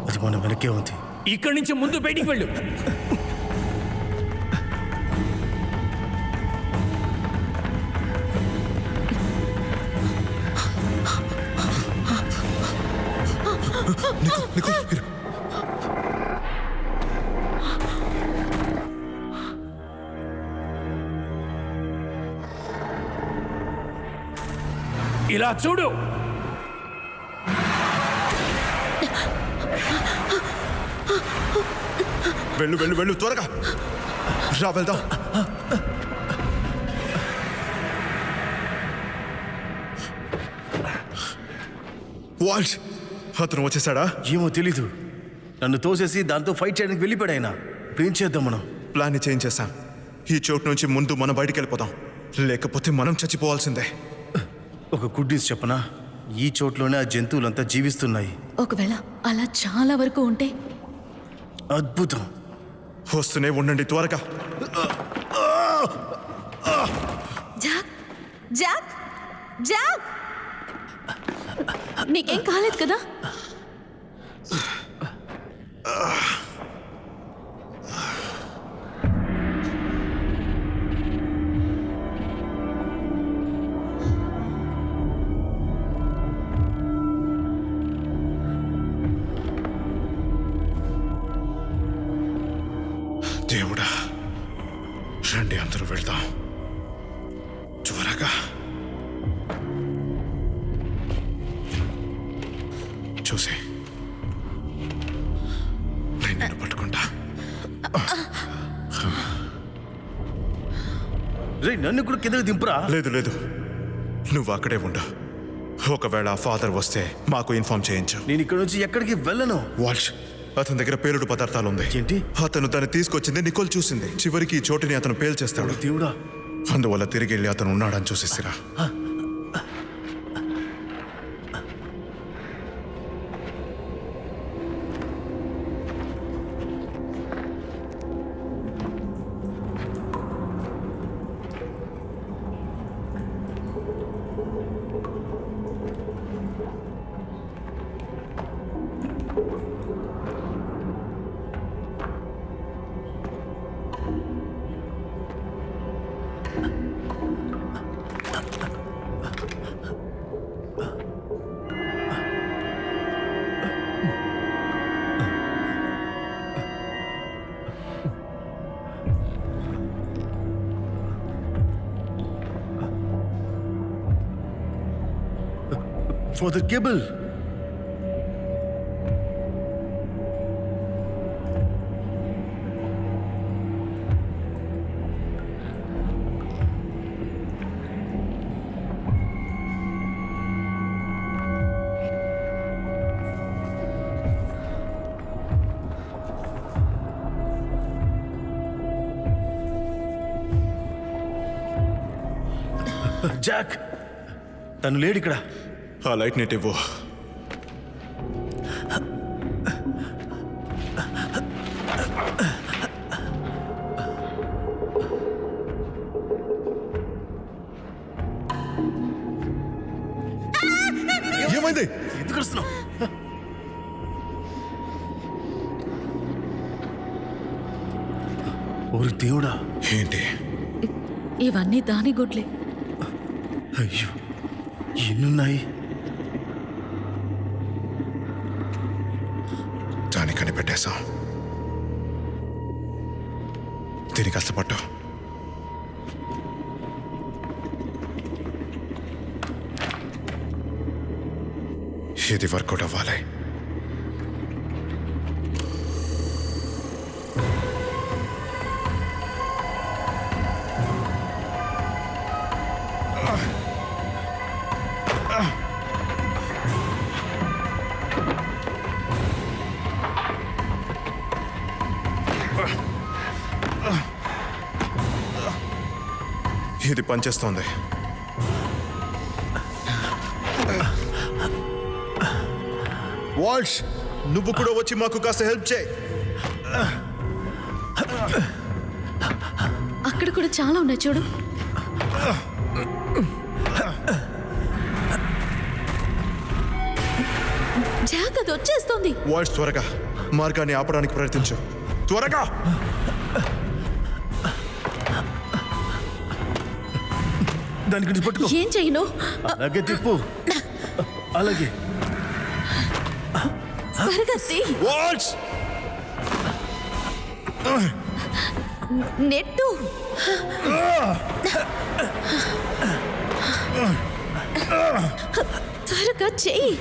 G: అది మన వెనకే ఉంది.
B: ఇక్కడి నుంచి ముందు బయటికి వెళ్ళు. ఇలా చూడు.
C: వెళ్ళు వెళ్ళు వెళ్ళు, త్వరగా రా వెళ్దాం. వాల్ష్, అతను వచ్చేసాడా?
G: ఏమో తెలీదు. నన్ను తోసేసి దాంతో ఫైట్ చేయడానికి వెళ్ళిపోయాడు. ఏం చేద్దాం మనం?
C: ప్లాన్ చేంజ్ చేశాం. ఈ చోటు నుంచి ముందు మనం బయటికి వెళ్ళిపోదాం, లేకపోతే మనం చచ్చిపోవాల్సిందే.
G: ఒక గుడ్ న్యూస్ చెప్పనా? ఈ చోట్లోనే ఆ జంతువులంతా జీవిస్తున్నాయి.
I: ఒకవేళ అలా చాలా వరకు ఉంటే?
G: అద్భుతం.
C: వస్తూనే ఉండండి, త్వరగా.
I: జాక్, జాక్, జాక్, నీకేం కాలేదు కదా?
C: దేవుడా, రండి అందరూ వెళ్దాం త్వరగా. చూసి నేను నిన్ను పట్టుకుంటా.
G: రే, నన్ను కూడా కిందకి దింపురా.
C: లేదు లేదు, నువ్వు అక్కడే ఉండు. ఒకవేళ ఫాదర్ వస్తే మాకు ఇన్ఫార్మ్ చేయించు.
G: నేను ఇక్కడ నుంచి ఎక్కడికి వెళ్ళను.
C: వాల్ష్, అతని దగ్గర పేలుడు పదార్థాలు ఉంది.
G: ఏంటి?
C: అతను దాన్ని తీసుకొచ్చింది నికోల్ చూసింది. చివరికి ఈ చోటుని అతను పేల్చేస్తాడు.
G: దేవుడా,
C: అందువల్ల తిరిగి వెళ్ళి అతను ఉన్నాడని చూసేసిరా.
G: Father cable. జాక్, తను లేడు ఇక్కడ.
C: ఆ లైట్ నెట్ ఇవ్వు. ఏమైంది?
G: ఎందుకు వస్తున్నావు? ఓరి దేవుడా,
C: ఏంటి?
I: ఇవన్నీ దాని గుడ్లే.
G: అయ్యో, ఎన్నున్నాయి?
C: దాన్ని కనిపెట్టేశాం. దీనికి కష్టపడ్డా. ఇది వర్కౌట్ అవ్వాలి. ఇది పనిచేస్తోంది. వాల్ష్, నువ్వు కూడా వచ్చి మాకు కాస్త హెల్ప్ చేయి.
I: అక్కడ కూడా చాలా ఉన్నాయి చూడు. జాక్, అది వచ్చేస్తోంది.
C: వాల్ష్, త్వరగా మార్గాన్ని ఆపడానికి ప్రయత్నించు. త్వరగా.
G: దాని గురించి పట్టుకో.
I: ఏం చేయను?
G: అలాగే తిప్పు. అలాగే
I: త్వరగా తీ.
C: వాల్ష్,
I: నెట్టు. త్వరగా చెయ్యి.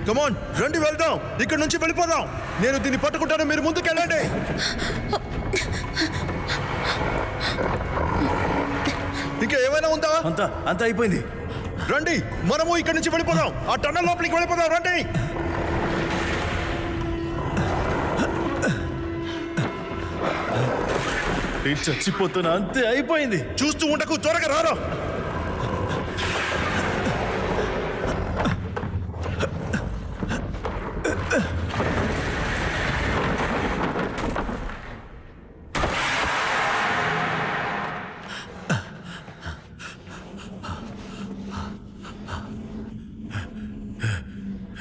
C: కమాన్, రండి వెళ్దాం. ఇక్కడ నుంచి వెళ్ళిపోదాం. నేను దీన్ని పట్టుకుంటాను, మీరు ముందుకెళ్ళండి. ఇంకా ఏమైనా ఉందా?
G: అంతా అయిపోయింది.
C: రండి, మనము ఇక్కడి నుంచి వెళ్ళిపోదాం. ఆ టన్నల్ లోపలికి వెళ్ళిపోదాం. రండి.
G: చచ్చిపోతున్నా, అంతే అయిపోయింది.
C: చూస్తూ ఉండకు, త్వరగా రారా.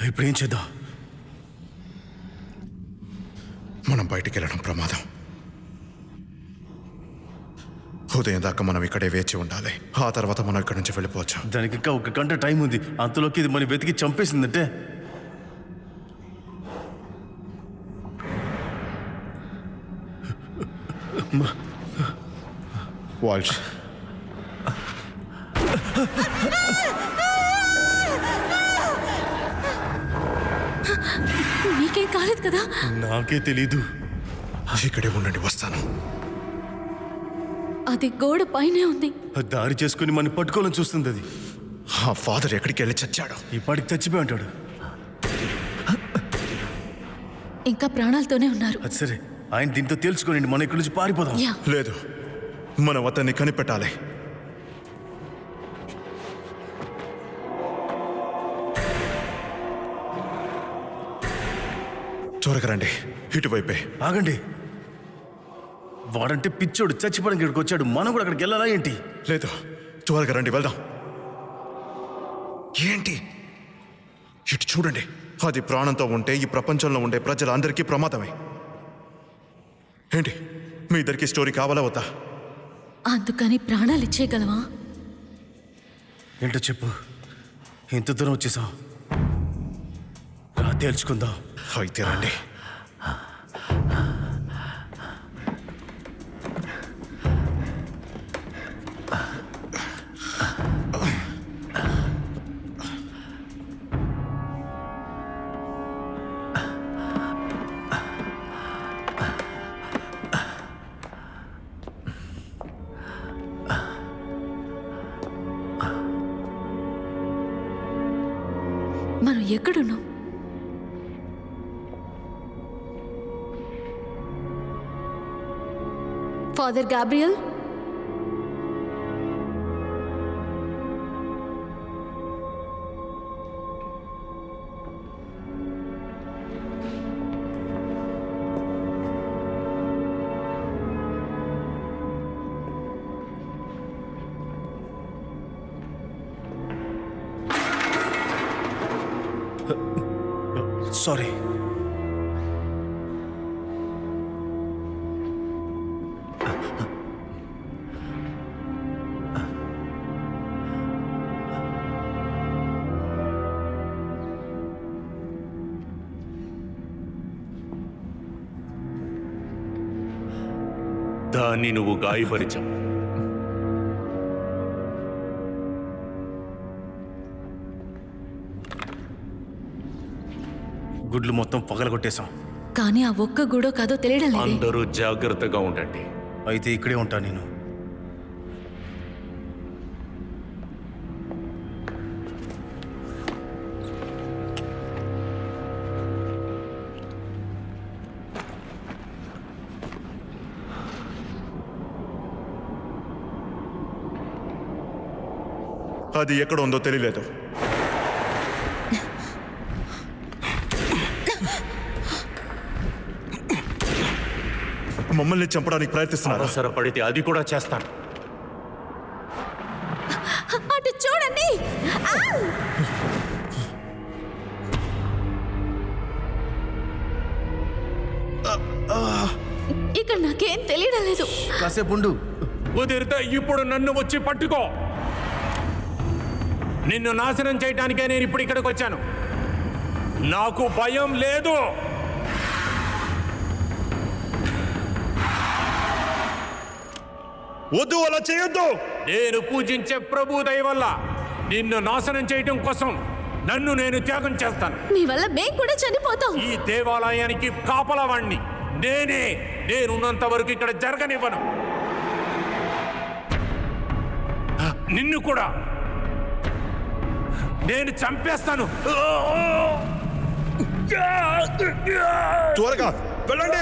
G: ఇప్పుడు ఏం చేద్దాం?
C: మనం బయటికి వెళ్ళడం ప్రమాదం. ఉదయం దాకా మనం ఇక్కడే వేచి ఉండాలి. ఆ తర్వాత మనం ఇక్కడి నుంచి వెళ్ళిపోవచ్చు.
G: దానికి ఇంకా 1 గంట టైం ఉంది. అంతలోకి ఇది మనం వెతికి చంపేసిందంటే
C: వాల్ష్,
I: నీకేం కాలేదు కదా?
G: నాకే తెలీదు.
C: ఇక్కడే ఉండండి, వస్తాను.
I: అది గోడ పైనే ఉంది.
G: దారి చేసుకుని మనం పట్టుకోవాలని చూస్తుంది అది.
C: ఆ ఫాదర్ ఎక్కడికి వెళ్ళి చచ్చాడు?
G: ఈ పాటికి చచ్చిపోయి ఉంటాడు.
I: ఇంకా ప్రాణాలతోనే ఉన్నారు.
G: అది సరే, ఆయన దీంతో తేల్చుకోనండి. మనం ఇక్కడి నుంచి పారిపోదాం.
I: యా.
C: లేదు, మనం అతన్ని కనిపెట్టాలి. త్వరగా రండి, ఇటువైపే.
G: ఆగండి. వాడంటే పిచ్చోడు, చచ్చిపోవడానికి ఇక్కడికి వచ్చాడు. మనం కూడా అక్కడికి వెళ్ళాలా ఏంటి?
C: లేదు, త్వరగా రండి, వెళ్దాం. ఏంటి? ఇటు చూడండి. అది ప్రాణంతో ఉంటే ఈ ప్రపంచంలో ఉండే ప్రజలందరికీ ప్రమాదమే. ఏంటి, మీ ఇద్దరికి స్టోరీ కావాలా వద్దా?
I: అందుకని ప్రాణాలు ఇచ్చేయగలవా?
G: ఏంటో చెప్పు. ఇంత దూరం వచ్చేసాం, రా తేల్చుకుందాం.
C: అయితే రండి.
I: మనం ఎక్కడున్నాం? Father Gabriel,
G: sorry.
B: దాన్ని నువ్వు గాయపరిచావు.
G: గుడ్లు మొత్తం పగలగొట్టేశాం.
I: కానీ ఆ ఒక్క గూడో కాదో తెలియడం లేదు.
B: అందరూ జాగ్రత్తగా ఉండండి.
G: అయితే ఇక్కడే ఉంటా నేను.
C: అది ఎక్కడ ఉందో తెలియలేదు. మమ్మల్ని చంపడానికి ప్రయత్నిస్తున్నారు.
B: అవసరపడితే అది కూడా చేస్తాను.
I: అటు చూడండి. ఇక్కడ నాకేం తెలియడం లేదు.
G: కాసేపు ఉండు.
B: కుదిరితే ఇప్పుడు నన్ను వచ్చి పట్టుకో. నిన్ను నాశనం చేయడానికే నేను ఇప్పుడు ఇక్కడికి వచ్చాను. నాకు భయం లేదు.
C: వద్దు, అలా చేయొద్దు.
B: నేను పూజించే ప్రభు దయ వల్ల నిన్ను నాశనం చేయడం కోసం నన్ను నేను త్యాగం చేస్తాను.
I: మీ వల్ల మేము కూడా చనిపోతాం.
B: ఈ దేవాలయానికి కాపలవాణ్ణి నేనే. నేనున్నంత వరకు ఇక్కడ జరగనివ్వను. నిన్ను కూడా నేను చంపేస్తాను.
C: త్వరగా వెళ్ళండి.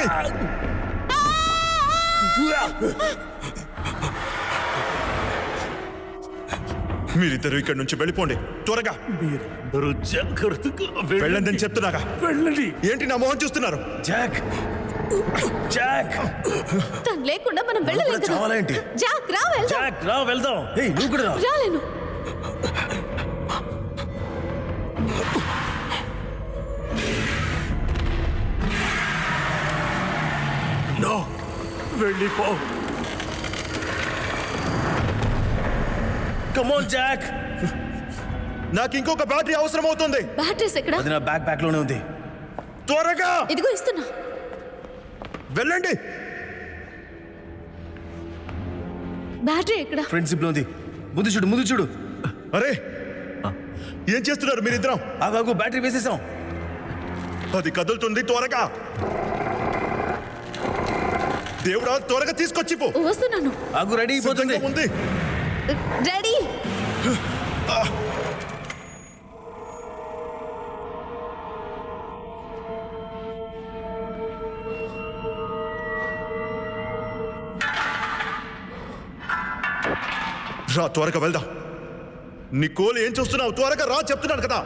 C: మీరిద్దరు ఇక్కడి నుంచి వెళ్ళిపోండి త్వరగా.
B: మీరందరూ జాగ్రత్తగా
C: వెళ్ళండి అని చెప్తున్నాగా.
B: వెళ్ళండి.
C: ఏంటి నా మొహం చూస్తున్నారు?
G: జాక్, జాక్,
I: తను లేకుండా మనం వెళ్ళలేదు.
G: చావాలేంటి?
I: జాక్ రా వెళ్దాం.
G: జాక్ రా వెళ్దాం. ఏయ్ నువ్వు కూడా రా.
I: రాలేను.
B: నో, వెళ్ళిపో.
G: Come on Jack.
C: నాకు ఇంకొక బ్యాటరీ అవసరం అవుతుంది.
I: బ్యాటరీస్ ఎక్కడ?
G: అది నా బ్యాక్ లోనే ఉంది.
C: త్వరగా
I: ఇదిగో ఇస్తున్నా.
C: వెళ్ళండి.
I: బ్యాటరీ ఎక్కడ?
G: ఫ్రంట్ జిప్ లో ఉంది. ముందు చూడు.
C: అరే ఏం చేస్తున్నారు మీరిద్దరం?
G: ఆగాగు, బ్యాటరీ వేసేసాం.
C: అది కదులుతుంది. త్వరగా దేవుడా, త్వరగా తీసుకొచ్చి పో.
I: వస్తున్నాను.
G: ఆగు, రెడీ అయిపోతుంది.
C: సిద్ధంగా ఉంది.
I: రెడీ.
C: రా, త్వరగా వెళ్దాం. నికోల్, ఏం చూస్తున్నావు? త్వరగా రా చెప్తున్నాను కదా.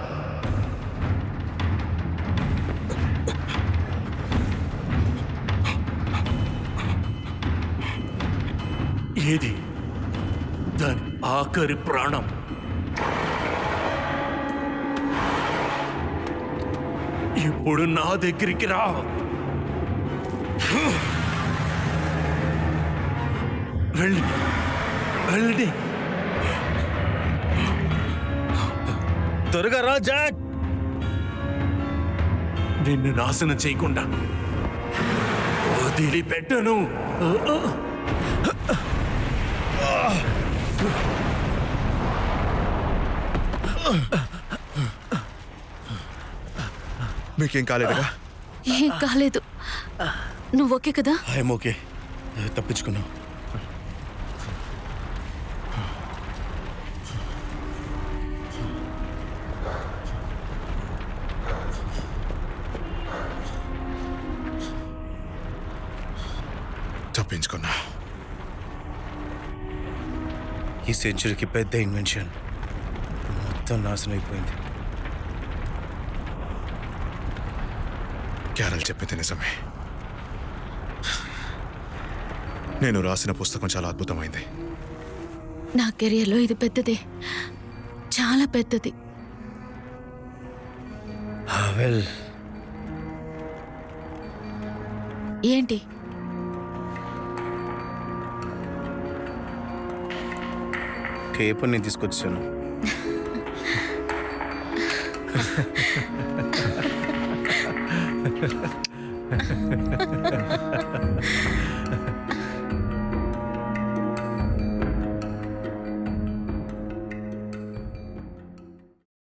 B: ఏది దాని ఆఖరి ప్రాణం? ఇప్పుడు నా దగ్గరికి రా. వెళ్ళండి.
G: త్వరగా రా జాక్.
B: నిన్ను నాశనం చేయకుండా వదిలిపెట్టను.
C: మీకేం కాలేదుగా?
I: ఏం కాలేదు. నువ్వు ఓకే కదా?
G: I'm okay. తప్పించుకున్నావు.
C: తప్పించుకున్నా.
G: ఈ సెంచరీకి పెద్ద ఇన్వెన్షన్ మొత్తం నాశనం అయిపోయింది.
C: క్యారల్ చెప్పింది నిజమే. నేను రాసిన పుస్తకం చాలా అద్భుతమైంది.
I: నా కెరియర్లో ఇది పెద్దది, చాలా పెద్దది.
G: వెల్,
I: ఏంటి?
G: కేపు నేను తీసుకొచ్చాను.